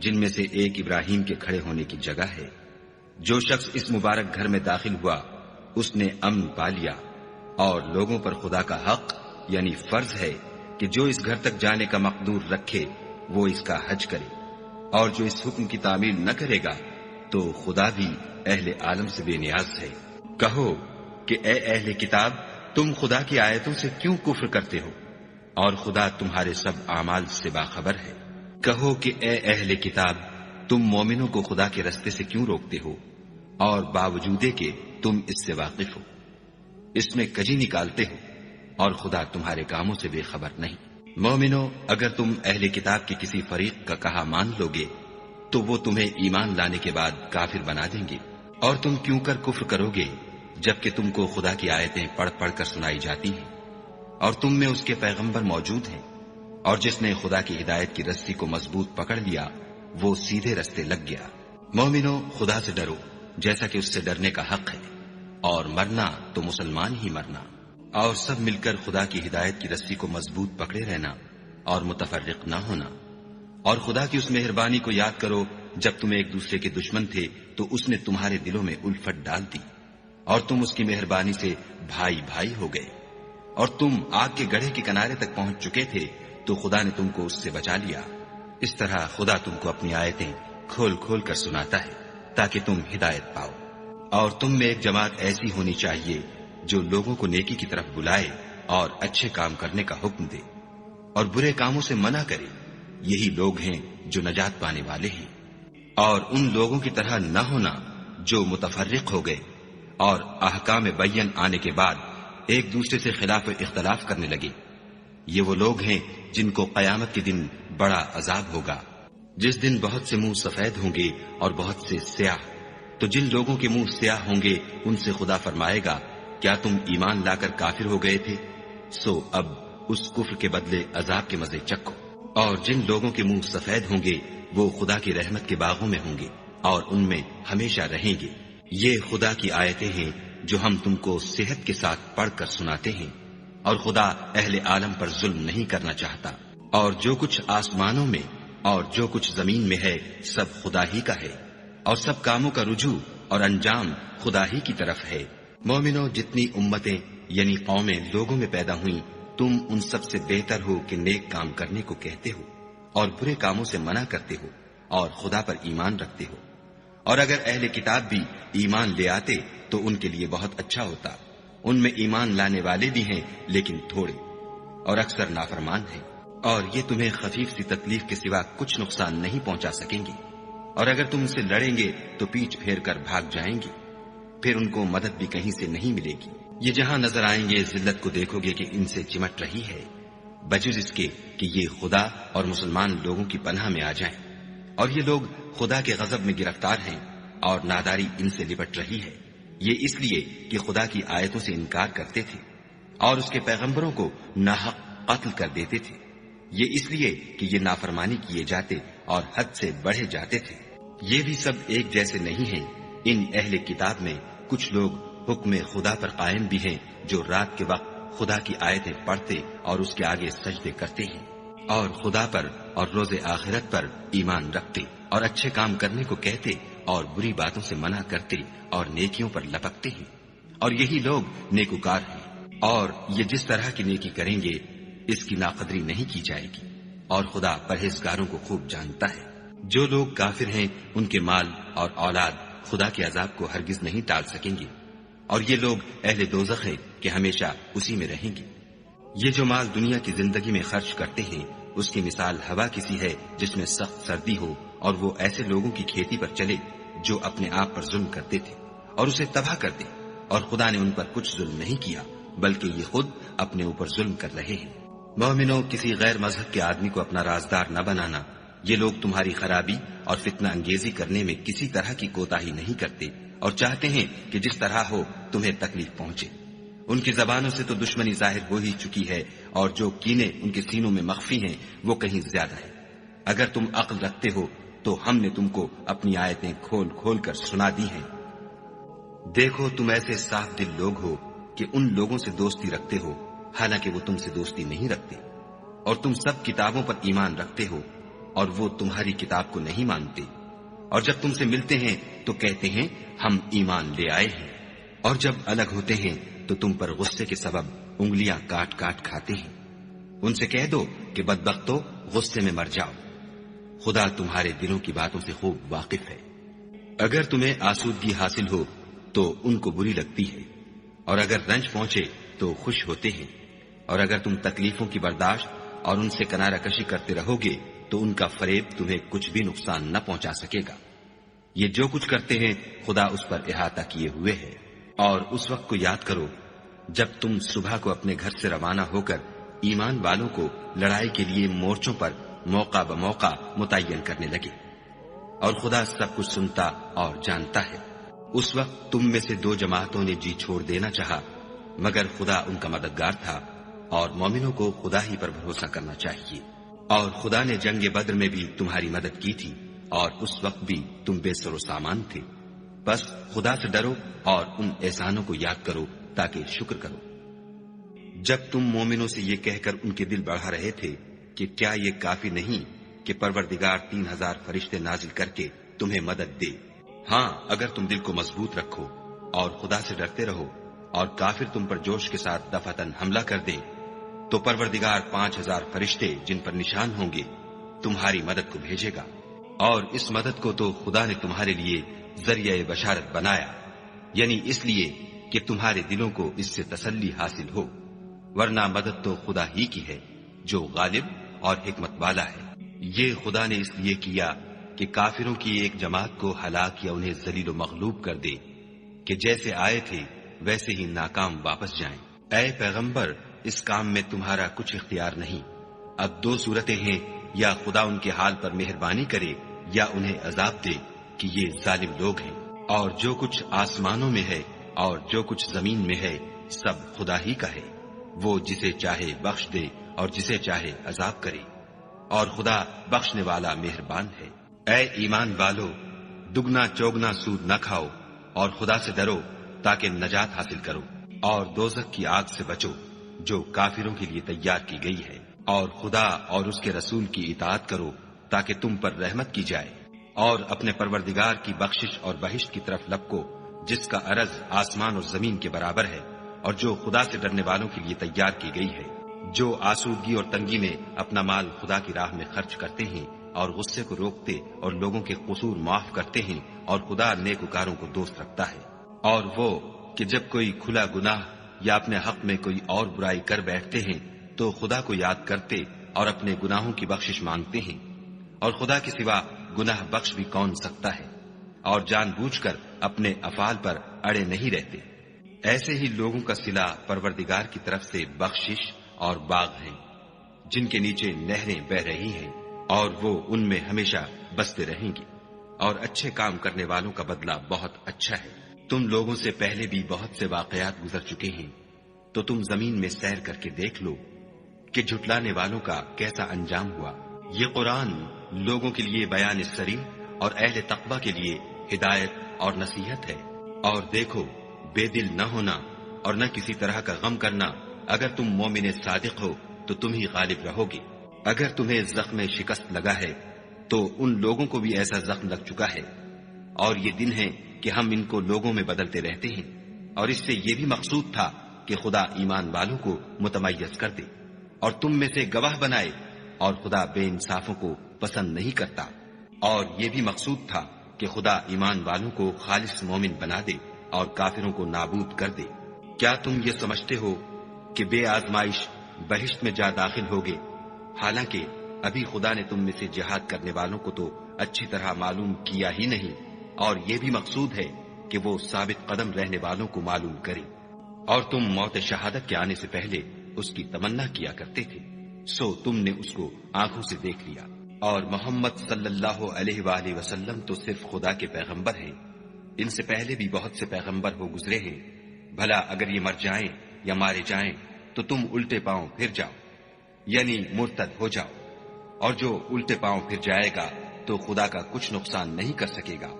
Speaker 2: جن میں سے ایک ابراہیم کے کھڑے ہونے کی جگہ ہے۔ جو شخص اس مبارک گھر میں داخل ہوا اس نے امن پا لیا، اور لوگوں پر خدا کا حق یعنی فرض ہے کہ جو اس گھر تک جانے کا مقدور رکھے وہ اس کا حج کرے، اور جو اس حکم کی تعمیل نہ کرے گا تو خدا بھی اہل عالم سے بے نیاز ہے۔ کہو کہ اے اہل کتاب، تم خدا کی آیتوں سے کیوں کفر کرتے ہو اور خدا تمہارے سب اعمال سے باخبر ہے۔ کہو کہ اے اہل کتاب، تم مومنوں کو خدا کے رستے سے کیوں روکتے ہو اور باوجود کہ تم اس سے واقف ہو، اس میں کجی نکالتے ہو اور خدا تمہارے کاموں سے بے خبر نہیں۔ مومنو، اگر تم اہل کتاب کے کسی فریق کا کہا مان لو گے تو وہ تمہیں ایمان لانے کے بعد کافر بنا دیں گے، اور تم کیوں کر کفر کرو گے جبکہ تم کو خدا کی آیتیں پڑھ پڑھ کر سنائی جاتی ہیں اور تم میں اس کے پیغمبر موجود ہیں، اور جس نے خدا کی ہدایت کی رسی کو مضبوط پکڑ لیا وہ سیدھے رستے لگ گیا۔ مومنو، خدا سے ڈرو جیسا کہ اس سے ڈرنے کا حق ہے، اور مرنا تو مسلمان ہی مرنا، اور سب مل کر خدا کی ہدایت کی رسی کو مضبوط پکڑے رہنا اور متفرق نہ ہونا۔ اور خدا کی اس مہربانی کو یاد کرو جب تم ایک دوسرے کے دشمن تھے تو اس نے تمہارے دلوں میں الفت ڈال دی، اور تم اس کی مہربانی سے بھائی بھائی ہو گئے، اور تم آگ کے گڑھے کے کنارے تک پہنچ چکے تھے تو خدا نے تم کو اس سے بچا لیا۔ اس طرح خدا تم کو اپنی آیتیں کھول کھول کر سناتا ہے تاکہ تم ہدایت پاؤ۔ اور تم میں ایک جماعت ایسی ہونی چاہیے جو لوگوں کو نیکی کی طرف بلائے اور اچھے کام کرنے کا حکم دے اور برے کاموں سے منع کرے، یہی لوگ ہیں جو نجات پانے والے ہیں۔ اور ان لوگوں کی طرح نہ ہونا جو متفرق ہو گئے اور احکام بین آنے کے بعد ایک دوسرے سے خلاف اختلاف کرنے لگے۔ یہ وہ لوگ ہیں جن کو قیامت کے دن بڑا عذاب ہوگا، جس دن بہت سے منہ سفید ہوں گے اور بہت سے سیاہ۔ تو جن لوگوں کے منہ سیاہ ہوں گے ان سے خدا فرمائے گا، کیا تم ایمان لا کر کافر ہو گئے تھے؟ سو اب اس کفر کے بدلے عذاب کے مزے چکھو۔ اور جن لوگوں کے منہ سفید ہوں گے وہ خدا کی رحمت کے باغوں میں ہوں گے اور ان میں ہمیشہ رہیں گے۔ یہ خدا کی آیتیں ہیں جو ہم تم کو صحت کے ساتھ پڑھ کر سناتے ہیں، اور خدا اہل عالم پر ظلم نہیں کرنا چاہتا۔ اور جو کچھ آسمانوں میں اور جو کچھ زمین میں ہے سب خدا ہی کا ہے، اور سب کاموں کا رجوع اور انجام خدا ہی کی طرف ہے۔ مومنو، جتنی امتیں یعنی قومیں لوگوں میں پیدا ہوئیں، تم ان سب سے بہتر ہو کہ نیک کام کرنے کو کہتے ہو اور برے کاموں سے منع کرتے ہو اور خدا پر ایمان رکھتے ہو۔ اور اگر اہل کتاب بھی ایمان لے آتے تو ان کے لیے بہت اچھا ہوتا۔ ان میں ایمان لانے والے بھی ہیں لیکن تھوڑے، اور اکثر نافرمان ہیں۔ اور یہ تمہیں خفیف سی تکلیف کے سوا کچھ نقصان نہیں پہنچا سکیں گے، اور اگر تم ان سے لڑیں گے تو پیٹھ پھیر کر بھاگ جائیں گے، پھر ان کو مدد بھی کہیں سے نہیں ملے گی۔ یہ جہاں نظر آئیں گے ذلت کو دیکھو گے کہ ان سے چمٹ رہی ہے، بجز اس کے کہ یہ خدا اور مسلمان لوگوں کی پناہ میں آ جائیں، اور یہ لوگ خدا کے غضب میں گرفتار ہیں اور ناداری ان سے لپٹ رہی ہے۔ یہ اس لیے کہ خدا کی آیتوں سے انکار کرتے تھے اور اس کے پیغمبروں کو ناحق قتل کر دیتے تھے، یہ اس لیے کہ یہ نافرمانی کیے جاتے اور حد سے بڑھے جاتے تھے۔ یہ بھی سب ایک جیسے نہیں ہیں۔ ان اہل کتاب میں کچھ لوگ حکم خدا پر قائم بھی ہیں، جو رات کے وقت خدا کی آیتیں پڑھتے اور اس کے آگے سجدے کرتے ہیں، اور خدا پر اور روز آخرت پر ایمان رکھتے اور اچھے کام کرنے کو کہتے اور بری باتوں سے منع کرتے اور نیکیوں پر لپکتے ہیں، اور یہی لوگ نیکوکار ہیں۔ اور یہ جس طرح کی نیکی کریں گے اس کی ناقدری نہیں کی جائے گی، اور خدا پرہیزگاروں کو خوب جانتا ہے۔ جو لوگ کافر ہیں ان کے مال اور اولاد خدا کے عذاب کو ہرگز نہیں ٹال سکیں گے، اور یہ لوگ اہل دوزخ ہیں کہ ہمیشہ اسی میں رہیں گے۔ یہ جو مال دنیا کی زندگی میں خرچ کرتے ہیں اس کی مثال ہوا کسی ہے جس میں سخت سردی ہو اور وہ ایسے لوگوں کی کھیتی پر چلے جو اپنے آپ پر ظلم کرتے تھے اور اسے تباہ کر دے، اور خدا نے ان پر کچھ ظلم نہیں کیا بلکہ یہ خود اپنے اوپر ظلم کر رہے ہیں۔ مومنوں، کسی غیر مذہب کے آدمی کو اپنا رازدار نہ بنانا۔ یہ لوگ تمہاری خرابی اور فتنہ انگیزی کرنے میں کسی طرح کی کوتاہی نہیں کرتے اور چاہتے ہیں کہ جس طرح ہو تمہیں تکلیف پہنچے۔ ان کی زبانوں سے تو دشمنی ظاہر ہو ہی چکی ہے، اور جو کینے ان کے سینوں میں مخفی ہیں وہ کہیں زیادہ ہے۔ اگر تم عقل رکھتے ہو تو ہم نے تم کو اپنی آیتیں کھول کھول کر سنا دی ہیں۔ دیکھو، تم ایسے صاف دل لوگ ہو کہ ان لوگوں سے دوستی رکھتے ہو حالانکہ وہ تم سے دوستی نہیں رکھتے، اور تم سب کتابوں پر ایمان رکھتے ہو اور وہ تمہاری کتاب کو نہیں مانتے، اور جب تم سے ملتے ہیں تو کہتے ہیں ہم ایمان لے آئے ہیں، اور جب الگ ہوتے ہیں تو تم پر غصے کے سبب انگلیاں کاٹ کاٹ کھاتے ہیں۔ ان سے کہہ دو کہ بدبختو، غصے میں مر جاؤ، خدا تمہارے دلوں کی باتوں سے خوب واقف ہے۔ اگر تمہیں آسودگی حاصل ہو تو ان کو بری لگتی ہے، اور اگر رنج پہنچے تو خوش ہوتے ہیں، اور اگر تم تکلیفوں کی برداشت اور ان سے کنارہ کشی کرتے رہو گے تو ان کا فریب تمہیں کچھ بھی نقصان نہ پہنچا سکے گا۔ یہ جو کچھ کرتے ہیں خدا اس پر احاطہ کیے ہوئے ہے۔ اور اس وقت کو یاد کرو جب تم صبح کو اپنے گھر سے روانہ ہو کر ایمان والوں کو لڑائی کے لیے مورچوں پر موقع بموقع متعین کرنے لگے، اور خدا سب کچھ سنتا اور جانتا ہے۔ اس وقت تم میں سے دو جماعتوں نے جی چھوڑ دینا چاہا، مگر خدا ان کا مددگار تھا، اور مومنوں کو خدا ہی پر بھروسہ کرنا چاہیے۔ اور خدا نے جنگ بدر میں بھی تمہاری مدد کی تھی، اور اس وقت بھی تم بے سر و سامان تھے۔ بس خدا سے ڈرو اور ان احسانوں کو یاد کرو تاکہ شکر کرو۔ جب تم مومنوں سے یہ کہہ کر ان کے دل بڑھا رہے تھے کہ کیا یہ کافی نہیں کہ پروردگار 3000 فرشتے نازل کر کے تمہیں مدد دے؟ ہاں، اگر تم دل کو مضبوط رکھو اور خدا سے ڈرتے رہو اور کافر تم پر جوش کے ساتھ دفعتاً حملہ کر دیں تو پروردگار 5000 فرشتے جن پر نشان ہوں گے تمہاری مدد کو بھیجے گا، اور اس مدد کو تو خدا نے تمہارے لیے ذریعہ بشارت بنایا، یعنی اس لیے کہ تمہارے دلوں کو اس سے تسلی حاصل ہو، ورنہ مدد تو خدا ہی کی ہے جو غالب اور حکمت والا ہے۔ یہ خدا نے اس لیے کیا کہ کافروں کی ایک جماعت کو ہلاک یا انہیں ذلیل و مغلوب کر دے کہ جیسے آئے تھے ویسے ہی ناکام واپس جائیں۔ اے پیغمبر، اس کام میں تمہارا کچھ اختیار نہیں۔ اب دو صورتیں ہیں، یا خدا ان کے حال پر مہربانی کرے یا انہیں عذاب دے کہ یہ ظالم لوگ ہیں۔ اور جو کچھ آسمانوں میں ہے اور جو کچھ زمین میں ہے سب خدا ہی کا ہے، وہ جسے چاہے بخش دے اور جسے چاہے عذاب کرے، اور خدا بخشنے والا مہربان ہے۔ اے ایمان والو، دگنا چوگنا سود نہ کھاؤ اور خدا سے ڈرو تاکہ نجات حاصل کرو، اور دوزخ کی آگ سے بچو جو کافروں کے لیے تیار کی گئی ہے، اور خدا اور اس کے رسول کی اطاعت کرو تاکہ تم پر رحمت کی جائے، اور اپنے پروردگار کی بخشش اور بہشت کی طرف لپکو جس کا عرض آسمان اور زمین کے برابر ہے، اور جو خدا سے ڈرنے والوں کے لیے تیار کی گئی ہے۔ جو آسودگی اور تنگی میں اپنا مال خدا کی راہ میں خرچ کرتے ہیں اور غصے کو روکتے اور لوگوں کے قصور معاف کرتے ہیں، اور خدا نیکوکاروں کو دوست رکھتا ہے۔ اور وہ کہ جب کوئی کھلا گناہ یا اپنے حق میں کوئی اور برائی کر بیٹھتے ہیں تو خدا کو یاد کرتے اور اپنے گناہوں کی بخشش مانگتے ہیں، اور خدا کے سوا گناہ بخش بھی کون سکتا ہے، اور جان بوجھ کر اپنے افعال پر اڑے نہیں رہتے، ایسے ہی لوگوں کا صلہ پروردگار کی طرف سے بخشش اور باغ ہیں جن کے نیچے نہریں بہ رہی ہیں، اور وہ ان میں ہمیشہ بستے رہیں گی، اور اچھے کام کرنے والوں کا بدلہ بہت اچھا ہے۔ تم لوگوں سے پہلے بھی بہت سے واقعات گزر چکے ہیں، تو تم زمین میں سیر کر کے دیکھ لو کہ جھٹلانے والوں کا کیسا انجام ہوا۔ یہ قرآن لوگوں کے لیے بیان صریح اور اہل تقوی کے لیے ہدایت اور نصیحت ہے۔ اور دیکھو، بے دل نہ ہونا اور نہ کسی طرح کا غم کرنا، اگر تم مومن صادق ہو تو تم ہی غالب رہو گے۔ اگر تمہیں زخم شکست لگا ہے تو ان لوگوں کو بھی ایسا زخم لگ چکا ہے، اور یہ دن ہے کہ ہم ان کو لوگوں میں بدلتے رہتے ہیں، اور اس سے یہ بھی مقصود تھا کہ خدا ایمان والوں کو متمیز کر دے اور تم میں سے گواہ بنائے، اور خدا بے انصافوں کو پسند نہیں کرتا، اور یہ بھی مقصود تھا کہ خدا ایمان والوں کو خالص مومن بنا دے اور کافروں کو نابود کر دے۔ کیا تم یہ سمجھتے ہو کہ بے آزمائش بہشت میں جا داخل ہوگے، حالانکہ ابھی خدا نے تم میں سے جہاد کرنے والوں کو تو اچھی طرح معلوم کیا ہی نہیں، اور یہ بھی مقصود ہے کہ وہ ثابت قدم رہنے والوں کو معلوم کرے۔ اور تم موت شہادت کے آنے سے پہلے اس کی تمنا کیا کرتے تھے، سو تم نے اس کو آنکھوں سے دیکھ لیا۔ اور محمد صلی اللہ علیہ وآلہ وسلم تو صرف خدا کے پیغمبر ہیں، ان سے پہلے بھی بہت سے پیغمبر ہو گزرے ہیں، بھلا اگر یہ مر جائیں یا مارے جائیں تو تم الٹے پاؤں پھر جاؤ، یعنی مرتد ہو جاؤ، اور جو الٹے پاؤں پھر جائے گا تو خدا کا کچھ نقصان نہیں کر سکے گا،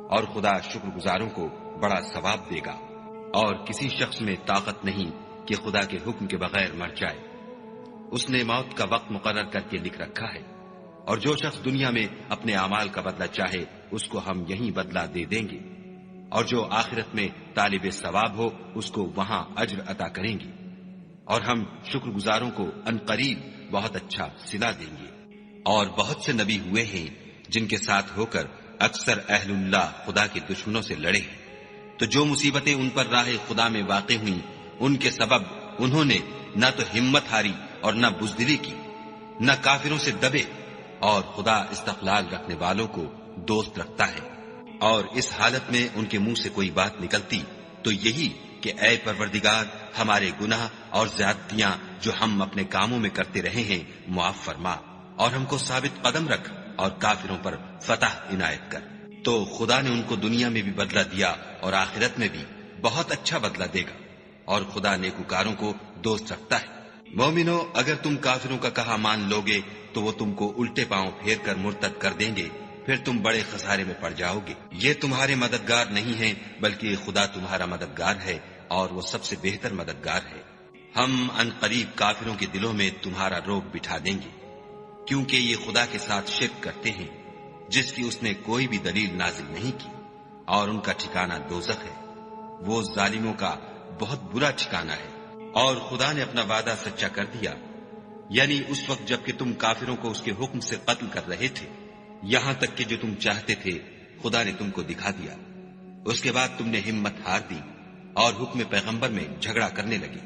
Speaker 2: اور خدا شکر گزاروں کو بڑا ثواب دے گا۔ اور کسی شخص میں طاقت نہیں کہ خدا کے حکم کے بغیر مر جائے، اس نے موت کا وقت مقرر کر کے لکھ رکھا ہے، اور جو شخص دنیا میں اپنے اعمال کا بدلہ چاہے اس کو ہم یہیں بدلہ دے دیں گے، اور جو آخرت میں طالب ثواب ہو اس کو وہاں اجر عطا کریں گے، اور ہم شکر گزاروں کو عنقریب بہت اچھا صلہ دیں گے۔ اور بہت سے نبی ہوئے ہیں جن کے ساتھ ہو کر اکثر اہل اللہ خدا کے دشمنوں سے لڑے ہیں، تو جو مصیبتیں ان پر راہ خدا میں واقع ہوئیں ان کے سبب انہوں نے نہ تو ہمت ہاری اور نہ بزدلی کی، نہ کافروں سے دبے، اور خدا استقلال رکھنے والوں کو دوست رکھتا ہے۔ اور اس حالت میں ان کے منہ سے کوئی بات نکلتی تو یہی کہ اے پروردگار، ہمارے گناہ اور زیادتیاں جو ہم اپنے کاموں میں کرتے رہے ہیں معاف فرما، اور ہم کو ثابت قدم رکھ اور کافروں پر فتح عنایت کر۔ تو خدا نے ان کو دنیا میں بھی بدلہ دیا اور آخرت میں بھی بہت اچھا بدلہ دے گا، اور خدا نیکوکاروں کو دوست رکھتا ہے۔ مومنو، اگر تم کافروں کا کہا مان لوگے تو وہ تم کو الٹے پاؤں پھیر کر مرتد کر دیں گے، پھر تم بڑے خسارے میں پڑ جاؤ گے۔ یہ تمہارے مددگار نہیں ہیں بلکہ خدا تمہارا مددگار ہے، اور وہ سب سے بہتر مددگار ہے۔ ہم ان قریب کافروں کے دلوں میں تمہارا روب بٹھا دیں گے، کیونکہ یہ خدا کے ساتھ شرک کرتے ہیں جس کی اس نے کوئی بھی دلیل نازل نہیں کی، اور ان کا ٹھکانہ دوزخ ہے، وہ ظالموں کا بہت برا ٹھکانہ ہے۔ اور خدا نے اپنا وعدہ سچا کر دیا، یعنی اس وقت جب کہ تم کافروں کو اس کے حکم سے قتل کر رہے تھے، یہاں تک کہ جو تم چاہتے تھے خدا نے تم کو دکھا دیا۔ اس کے بعد تم نے ہمت ہار دی اور حکم پیغمبر میں جھگڑا کرنے لگے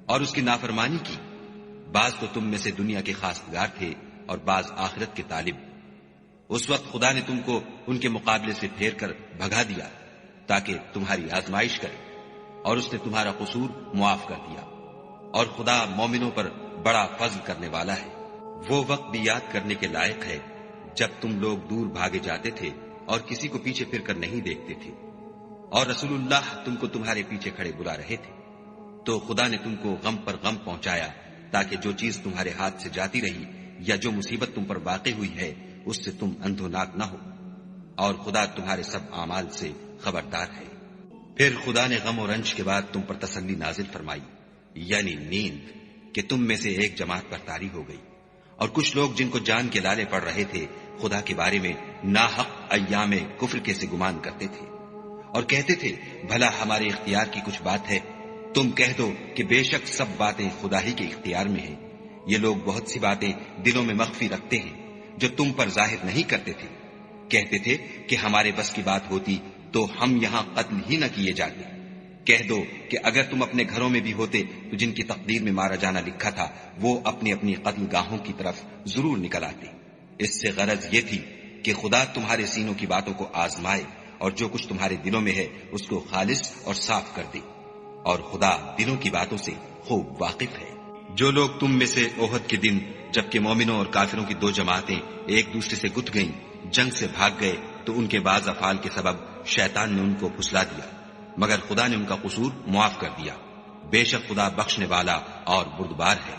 Speaker 2: اور اس کی نافرمانی کی۔ بعض تو تم میں سے دنیا کے خواستگار تھے اور بعض آخرت کے طالب۔ اس وقت خدا نے تم کو ان کے مقابلے سے پھیر کر بھگا دیا تاکہ تمہاری آزمائش کرے، اور اس نے تمہارا قصور معاف کر دیا، اور خدا مومنوں پر بڑا فضل کرنے والا ہے۔ وہ وقت بھی یاد کرنے کے لائق ہے جب تم لوگ دور بھاگے جاتے تھے اور کسی کو پیچھے پھر کر نہیں دیکھتے تھے، اور رسول اللہ تم کو تمہارے پیچھے کھڑے بلا رہے تھے، تو خدا نے تم کو غم پر غم پہنچایا تاکہ جو چیز تمہارے ہاتھ سے جاتی رہی یا جو مصیبت تم پر واقع ہوئی ہے اس سے تم اندھوناک نہ ہو، اور خدا تمہارے سب اعمال سے خبردار ہے۔ پھر خدا نے غم و رنج کے بعد تم پر تسلی نازل فرمائی، یعنی نیند، کہ تم میں سے ایک جماعت پر طاری ہو گئی، اور کچھ لوگ جن کو جان کے لالے پڑ رہے تھے خدا کے بارے میں ناحق ایام کفر کے سے گمان کرتے تھے، اور کہتے تھے بھلا ہمارے اختیار کی کچھ بات ہے؟ تم کہہ دو کہ بے شک سب باتیں خدا ہی کے اختیار میں ہیں۔ یہ لوگ بہت سی باتیں دلوں میں مخفی رکھتے ہیں جو تم پر ظاہر نہیں کرتے تھے۔ کہتے تھے کہ ہمارے بس کی بات ہوتی تو ہم یہاں قتل ہی نہ کیے جاتے، کہہ دو کہ اگر تم اپنے گھروں میں بھی ہوتے تو جن کی تقدیر میں مارا جانا لکھا تھا وہ اپنی اپنی قتل گاہوں کی طرف ضرور نکل آتے۔ اس سے غرض یہ تھی کہ خدا تمہارے سینوں کی باتوں کو آزمائے اور جو کچھ تمہارے دلوں میں ہے اس کو خالص اور صاف کر دے، اور خدا دلوں کی باتوں سے خوب واقف ہے۔ جو لوگ تم میں سے احد کے دن جبکہ مومنوں اور کافروں کی دو جماعتیں ایک دوسرے سے گت گئیں جنگ سے بھاگ گئے تو ان کے بعض افعال کے سبب شیطان نے ان کو پھسلا دیا، مگر خدا نے ان کا قصور معاف کر دیا۔ بے شک خدا بخشنے والا اور بردبار ہے۔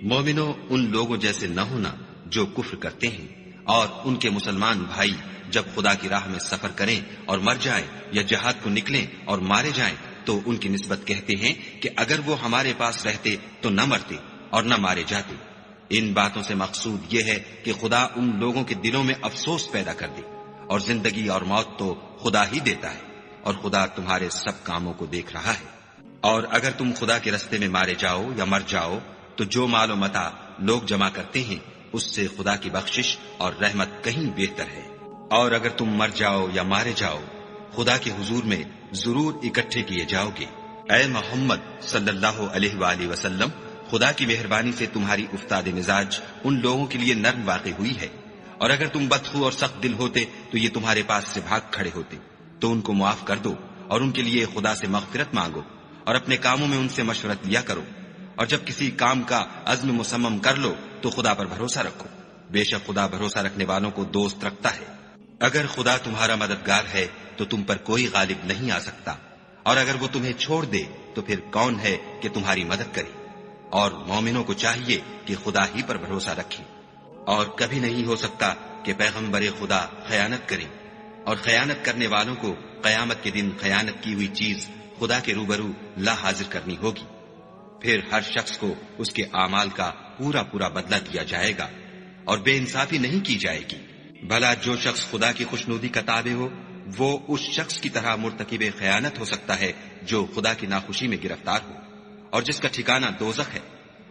Speaker 2: مومنوں، ان لوگوں جیسے نہ ہونا جو کفر کرتے ہیں، اور ان کے مسلمان بھائی جب خدا کی راہ میں سفر کریں اور مر جائیں یا جہاد کو نکلیں اور مارے جائیں تو ان کی نسبت کہتے ہیں کہ اگر وہ ہمارے پاس رہتے تو نہ مرتے اور نہ مارے جاتے۔ ان باتوں سے مقصود یہ ہے کہ خدا ان لوگوں کے دلوں میں افسوس پیدا کر دے، اور زندگی اور موت تو خدا ہی دیتا ہے، اور خدا تمہارے سب کاموں کو دیکھ رہا ہے۔ اور اگر تم خدا کے رستے میں مارے جاؤ یا مر جاؤ تو جو مال و متاع لوگ جمع کرتے ہیں اس سے خدا کی بخشش اور رحمت کہیں بہتر ہے۔ اور اگر تم مر جاؤ یا مارے جاؤ خدا کے حضور میں ضرور اکٹھے کیے جاؤ گے۔ اے محمد صلی اللہ علیہ وآلہ وسلم، خدا کی مہربانی سے تمہاری افتاد مزاج ان لوگوں کے لیے نرم واقع ہوئی ہے، اور اگر تم بدخو اور سخت دل ہوتے تو یہ تمہارے پاس سے بھاگ کھڑے ہوتے، تو ان کو معاف کر دو اور ان کے لیے خدا سے مغفرت مانگو، اور اپنے کاموں میں ان سے مشورت لیا کرو، اور جب کسی کام کا عزم مصمم کر لو تو خدا پر بھروسہ رکھو، بے شک خدا بھروسہ رکھنے والوں کو دوست رکھتا ہے۔ اگر خدا تمہارا مددگار ہے تو تم پر کوئی غالب نہیں آ سکتا، اور اگر وہ تمہیں چھوڑ دے تو پھر کون ہے کہ تمہاری مدد کرے؟ اور مومنوں کو چاہیے کہ خدا ہی پر بھروسہ رکھیں، اور کبھی نہیں ہو سکتا کہ پیغمبر خدا خیانت کریں، اور خیانت کرنے والوں کو قیامت کے دن خیانت کی ہوئی چیز خدا کے روبرو لا حاضر کرنی ہوگی، پھر ہر شخص کو اس کے اعمال کا پورا پورا بدلہ دیا جائے گا، اور بے انصافی نہیں کی جائے گی۔ بھلا جو شخص خدا کی خوشنودی کا تابع ہو وہ اس شخص کی طرح مرتکب خیانت ہو سکتا ہے جو خدا کی ناخوشی میں گرفتار ہو، اور جس کا ٹھکانہ دوزخ ہے،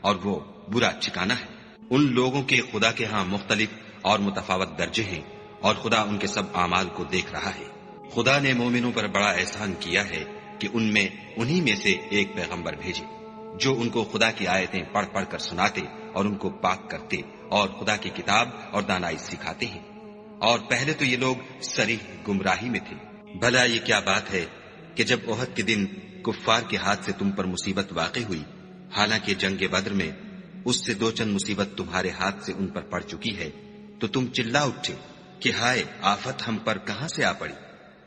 Speaker 2: اور وہ برا ٹھکانہ ہے۔ ان لوگوں کے خدا کے ہاں مختلف اور متفاوت درجے ہیں، اور خدا ان کے سب اعمال کو دیکھ رہا ہے۔ خدا نے مومنوں پر بڑا احسان کیا ہے کہ ان میں انہی میں سے ایک پیغمبر بھیجے جو ان کو خدا کی آیتیں پڑھ پڑھ کر سناتے اور ان کو پاک کرتے اور خدا کی کتاب اور دانائی سکھاتے ہیں، اور پہلے تو یہ لوگ صریح گمراہی میں تھے۔ بھلا یہ کیا بات ہے کہ جب احد کے دن کفار کے ہاتھ سے تم پر مصیبت واقع ہوئی، حالانکہ جنگ بدر میں اس سے دو چند مصیبت تمہارے ہاتھ سے ان پر پڑ چکی ہے، تو تم چلا اٹھے کہ ہائے آفت ہم پر کہاں سے آ پڑی؟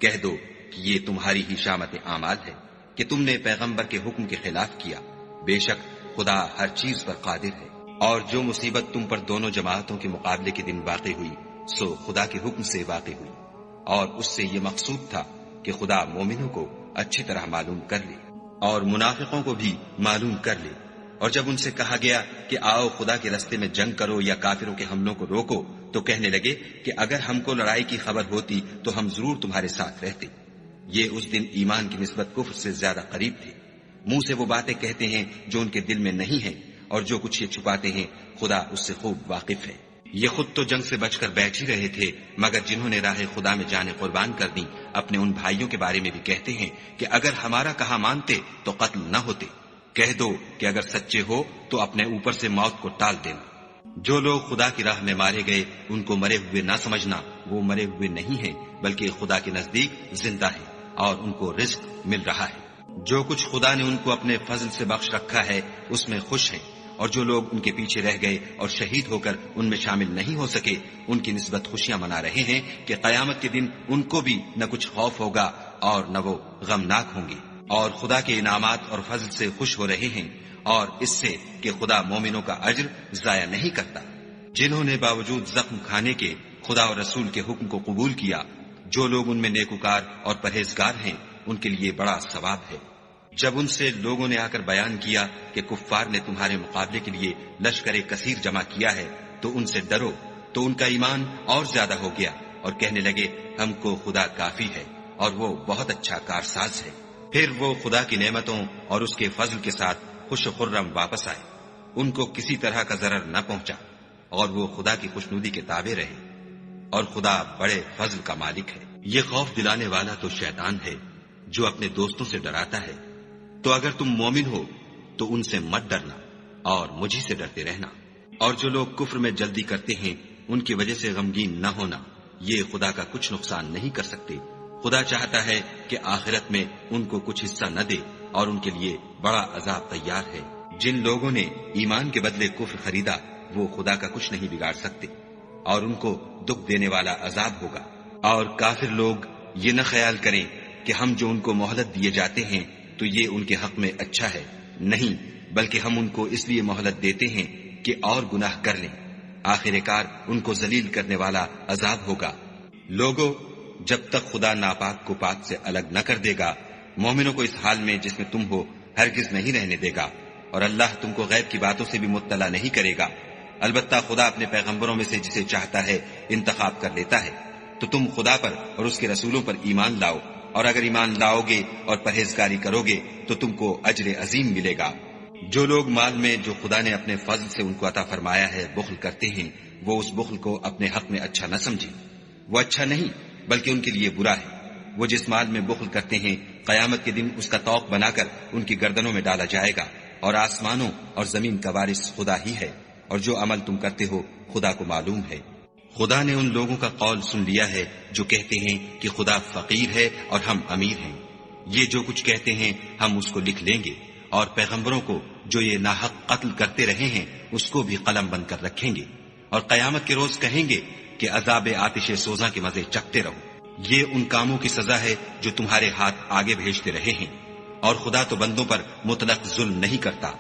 Speaker 2: کہہ دو کہ یہ تمہاری ہی شامت اعمال ہے کہ تم نے پیغمبر کے حکم کے خلاف کیا، بے شک خدا ہر چیز پر قادر ہے۔ اور جو مصیبت تم پر دونوں جماعتوں کے مقابلے کے دن واقع ہوئی سو خدا کے حکم سے واقع ہوئی، اور اس سے یہ مقصود تھا کہ خدا مومنوں کو اچھی طرح معلوم کر لے اور منافقوں کو بھی معلوم کر لے۔ اور جب ان سے کہا گیا کہ آؤ خدا کے رستے میں جنگ کرو یا کافروں کے حملوں کو روکو تو کہنے لگے کہ اگر ہم کو لڑائی کی خبر ہوتی تو ہم ضرور تمہارے ساتھ رہتے۔ یہ اس دن ایمان کی نسبت کفر سے زیادہ قریب تھے۔ منہ سے وہ باتیں کہتے ہیں جو ان کے دل میں نہیں ہیں، اور جو کچھ یہ چھپاتے ہیں خدا اس سے خوب واقف ہے۔ یہ خود تو جنگ سے بچ کر بیٹھ ہی رہے تھے، مگر جنہوں نے راہ خدا میں جانیں قربان کر دی اپنے ان بھائیوں کے بارے میں بھی کہتے ہیں کہ اگر ہمارا کہا مانتے تو قتل نہ ہوتے۔ کہہ دو کہ اگر سچے ہو تو اپنے اوپر سے موت کو ٹال دینا۔ جو لوگ خدا کی راہ میں مارے گئے ان کو مرے ہوئے نہ سمجھنا، وہ مرے ہوئے نہیں ہیں بلکہ خدا کے نزدیک زندہ ہیں اور ان کو رزق مل رہا ہے۔ جو کچھ خدا نے ان کو اپنے فضل سے بخش رکھا ہے اس میں خوش ہیں، اور جو لوگ ان کے پیچھے رہ گئے اور شہید ہو کر ان میں شامل نہیں ہو سکے ان کی نسبت خوشیاں منا رہے ہیں کہ قیامت کے دن ان کو بھی نہ کچھ خوف ہوگا اور نہ وہ غمناک ہوں گے، اور خدا کے انعامات اور فضل سے خوش ہو رہے ہیں، اور اس سے کہ خدا مومنوں کا اجر ضائع نہیں کرتا۔ جنہوں نے باوجود زخم کھانے کے خدا اور رسول کے حکم کو قبول کیا، جو لوگ ان میں نیکوکار اور پرہیزگار ہیں ان کے لیے بڑا ثواب ہے۔ جب ان سے لوگوں نے آ کر بیان کیا کہ کفار نے تمہارے مقابلے کے لیے لشکر کثیر جمع کیا ہے تو ان سے ڈرو، تو ان کا ایمان اور زیادہ ہو گیا اور کہنے لگے ہم کو خدا کافی ہے اور وہ بہت اچھا کارساز ہے۔ پھر وہ خدا کی نعمتوں اور اس کے فضل کے ساتھ خوش و خرم واپس آئے، ان کو کسی طرح کا ضرر نہ پہنچا، اور وہ خدا کی خوشنودی کے تابع رہے، اور خدا بڑے فضل کا مالک ہے۔ یہ خوف دلانے والا تو شیطان ہے جو اپنے دوستوں سے ڈراتا ہے تو اگر تم مومن ہو تو ان سے مت ڈرنا اور مجھی سے ڈرتے رہنا، اور جو لوگ کفر میں جلدی کرتے ہیں ان کی وجہ سے غمگین نہ ہونا، یہ خدا کا کچھ نقصان نہیں کر سکتے۔ خدا چاہتا ہے کہ آخرت میں ان کو کچھ حصہ نہ دے اور ان کے لیے بڑا عذاب تیار ہے۔ جن لوگوں نے ایمان کے بدلے کفر خریدا وہ خدا کا کچھ نہیں بگاڑ سکتے، اور ان کو دکھ دینے والا عذاب ہوگا۔ اور کافر لوگ یہ نہ خیال کریں کہ ہم جو ان کو مہلت دیے جاتے ہیں تو یہ ان کے حق میں اچھا ہے، نہیں، بلکہ ہم ان کو اس لیے مہلت دیتے ہیں کہ اور گناہ کر لیں، آخر کار ان کو ذلیل کرنے والا عذاب ہوگا۔ لوگوں، جب تک خدا ناپاک کو پاک سے الگ نہ کر دے گا، مومنوں کو اس حال میں جس میں تم ہو ہرگز نہیں رہنے دے گا، اور اللہ تم کو غیب کی باتوں سے بھی مطلع نہیں کرے گا۔ البتہ خدا اپنے پیغمبروں میں سے جسے چاہتا ہے انتخاب کر لیتا ہے، تو تم خدا پر اور اس کے رسولوں پر ایمان لاؤ، اور اگر ایمان لاؤ گے اور پرہیزگاری کرو گے تو تم کو اجر عظیم ملے گا۔ جو لوگ مال میں جو خدا نے اپنے فضل سے ان کو عطا فرمایا ہے بخل کرتے ہیں، وہ اس بخل کو اپنے حق میں اچھا نہ سمجھیں، وہ اچھا نہیں بلکہ ان کے لیے برا ہے۔ وہ جس مال میں بخل کرتے ہیں قیامت کے دن اس کا طوق بنا کر ان کی گردنوں میں ڈالا جائے گا، اور آسمانوں اور زمین کا وارث خدا ہی ہے، اور جو عمل تم کرتے ہو خدا کو معلوم ہے۔ خدا نے ان لوگوں کا قول سن لیا ہے جو کہتے ہیں کہ خدا فقیر ہے اور ہم امیر ہیں۔ یہ جو کچھ کہتے ہیں ہم اس کو لکھ لیں گے، اور پیغمبروں کو جو یہ ناحق قتل کرتے رہے ہیں اس کو بھی قلم بند کر رکھیں گے، اور قیامت کے روز کہیں گے کہ عذاب آتش سوزاں کے مزے چکھتے رہو۔ یہ ان کاموں کی سزا ہے جو تمہارے ہاتھ آگے بھیجتے رہے ہیں، اور خدا تو بندوں پر مطلق ظلم نہیں کرتا۔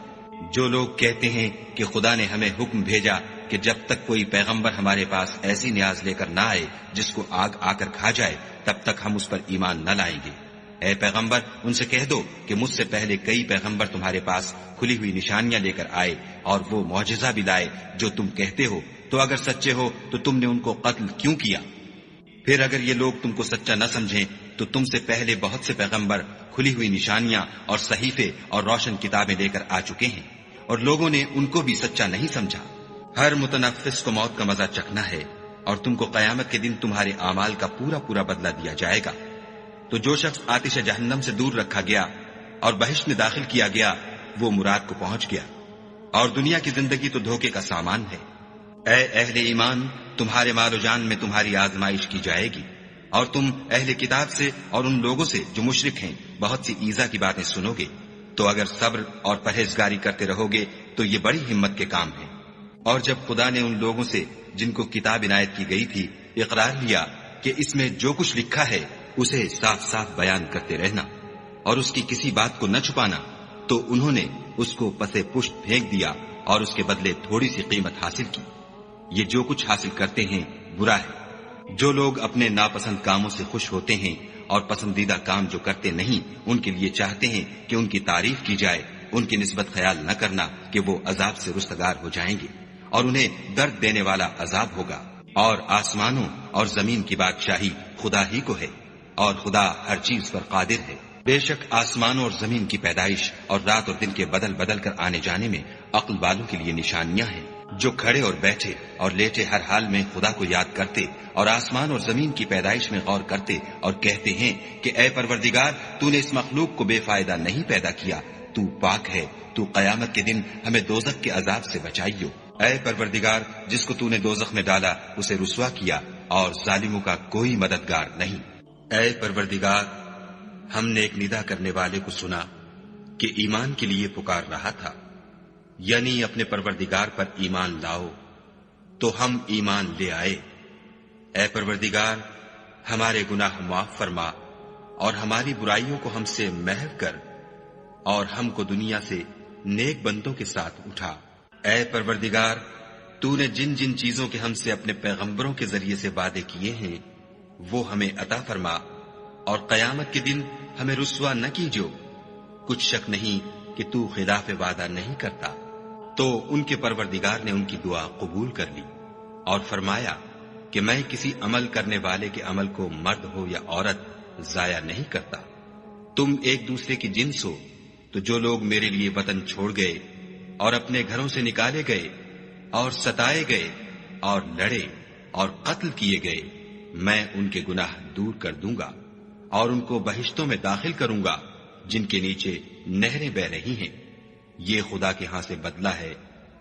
Speaker 2: جو لوگ کہتے ہیں کہ خدا نے ہمیں حکم بھیجا کہ جب تک کوئی پیغمبر ہمارے پاس ایسی نیاز لے کر نہ آئے جس کو آگ آ کر کھا جائے تب تک ہم اس پر ایمان نہ لائیں گے، اے پیغمبر ان سے کہہ دو کہ مجھ سے پہلے کئی پیغمبر تمہارے پاس کھلی ہوئی نشانیاں لے کر آئے اور وہ معجزہ بھی لائے جو تم کہتے ہو، تو اگر سچے ہو تو تم نے ان کو قتل کیوں کیا؟ پھر اگر یہ لوگ تم کو سچا نہ سمجھیں تو تم سے پہلے بہت سے پیغمبر کھلی ہوئی نشانیاں اور صحیفے اور روشن کتابیں لے کر آ چکے ہیں، اور لوگوں نے ان کو بھی سچا نہیں سمجھا۔ ہر متنفس کو موت کا مزہ چکھنا ہے، اور تم کو قیامت کے دن تمہارے اعمال کا پورا پورا بدلہ دیا جائے گا۔ تو جو شخص آتش جہنم سے دور رکھا گیا اور بہشت میں داخل کیا گیا وہ مراد کو پہنچ گیا، اور دنیا کی زندگی تو دھوکے کا سامان ہے۔ اے اہل ایمان، تمہارے مال و جان میں تمہاری آزمائش کی جائے گی، اور تم اہل کتاب سے اور ان لوگوں سے جو مشرک ہیں بہت سی ایذا کی باتیں سنو گے، تو اگر صبر اور پرہیزگاری کرتے رہو گے تو یہ بڑی ہمت کے کام ہے۔ اور جب خدا نے ان لوگوں سے جن کو کتاب عنایت کی گئی تھی اقرار لیا کہ اس میں جو کچھ لکھا ہے اسے صاف صاف بیان کرتے رہنا اور اس کی کسی بات کو نہ چھپانا، تو انہوں نے اس کو پسے پشت پھینک دیا اور اس کے بدلے تھوڑی سی قیمت حاصل کی۔ یہ جو کچھ حاصل کرتے ہیں برا ہے۔ جو لوگ اپنے ناپسند کاموں سے خوش ہوتے ہیں اور پسندیدہ کام جو کرتے نہیں ان کے لیے چاہتے ہیں کہ ان کی تعریف کی جائے، ان کی نسبت خیال نہ کرنا کہ وہ عذاب سے رستگار ہو جائیں گے اور انہیں درد دینے والا عذاب ہوگا۔ اور آسمانوں اور زمین کی بادشاہی خدا ہی کو ہے، اور خدا ہر چیز پر قادر ہے۔ بے شک آسمانوں اور زمین کی پیدائش اور رات اور دن کے بدل بدل کر آنے جانے میں عقل والوں کے لیے نشانیاں ہیں، جو کھڑے اور بیٹھے اور لیٹے ہر حال میں خدا کو یاد کرتے اور آسمان اور زمین کی پیدائش میں غور کرتے اور کہتے ہیں کہ اے پروردگار، تو نے اس مخلوق کو بے فائدہ نہیں پیدا کیا، تو پاک ہے، تو قیامت کے دن ہمیں دوزخ کے عذاب سے بچائیو۔ اے پروردگار، جس کو تو نے دوزخ میں ڈالا اسے رسوا کیا اور ظالموں کا کوئی مددگار نہیں۔ اے پروردگار، ہم نے ایک ندا کرنے والے کو سنا کہ ایمان کے لیے پکار رہا تھا، یعنی اپنے پروردگار پر ایمان لاؤ، تو ہم ایمان لے آئے۔ اے پروردگار، ہمارے گناہ معاف فرما اور ہماری برائیوں کو ہم سے محو کر، اور ہم کو دنیا سے نیک بندوں کے ساتھ اٹھا۔ اے پروردگار، تو نے جن جن چیزوں کے ہم سے اپنے پیغمبروں کے ذریعے سے وعدے کیے ہیں وہ ہمیں عطا فرما، اور قیامت کے دن ہمیں رسوا نہ کیجو۔ کچھ شک نہیں کہ تو خلاف وعدہ نہیں کرتا۔ تو ان کے پروردگار نے ان کی دعا قبول کر لی اور فرمایا کہ میں کسی عمل کرنے والے کے عمل کو مرد ہو یا عورت ضائع نہیں کرتا۔ تم ایک دوسرے کی جنس ہو، تو جو لوگ میرے لیے وطن چھوڑ گئے اور اپنے گھروں سے نکالے گئے اور ستائے گئے اور لڑے اور قتل کیے گئے، میں ان کے گناہ دور کر دوں گا اور ان کو بہشتوں میں داخل کروں گا جن کے نیچے نہریں بہ رہی ہیں، یہ خدا کے ہاں سے بدلہ ہے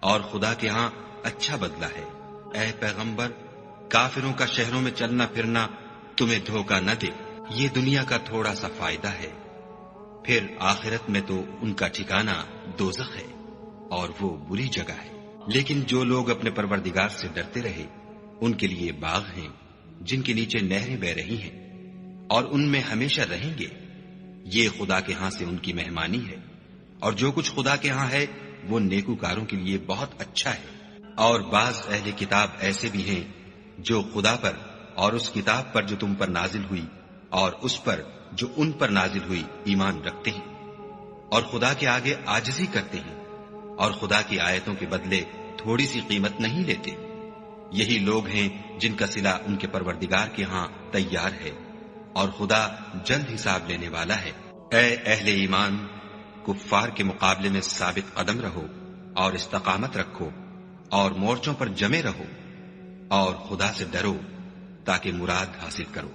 Speaker 2: اور خدا کے ہاں اچھا بدلہ ہے۔ اے پیغمبر، کافروں کا شہروں میں چلنا پھرنا تمہیں دھوکہ نہ دے، یہ دنیا کا تھوڑا سا فائدہ ہے، پھر آخرت میں تو ان کا ٹھکانہ دوزخ ہے اور وہ بری جگہ ہے۔ لیکن جو لوگ اپنے پروردگار سے ڈرتے رہے ان کے لیے باغ ہیں جن کے نیچے نہریں بہ رہی ہیں اور ان میں ہمیشہ رہیں گے، یہ خدا کے ہاں سے ان کی مہمانی ہے، اور جو کچھ خدا کے ہاں ہے وہ نیکوکاروں کے لیے بہت اچھا ہے۔ اور بعض اہل کتاب ایسے بھی ہیں جو خدا پر اور اس کتاب پر جو تم پر نازل ہوئی اور اس پر جو ان پر نازل ہوئی ایمان رکھتے ہیں، اور خدا کے آگے عاجزی کرتے ہیں، اور خدا کی آیتوں کے بدلے تھوڑی سی قیمت نہیں لیتے۔ یہی لوگ ہیں جن کا صلہ ان کے پروردگار کے ہاں تیار ہے، اور خدا جلد حساب لینے والا ہے۔ اے اہل ایمان، کفار کے مقابلے میں ثابت قدم رہو اور استقامت رکھو اور مورچوں پر جمے رہو، اور خدا سے ڈرو تاکہ مراد حاصل کرو۔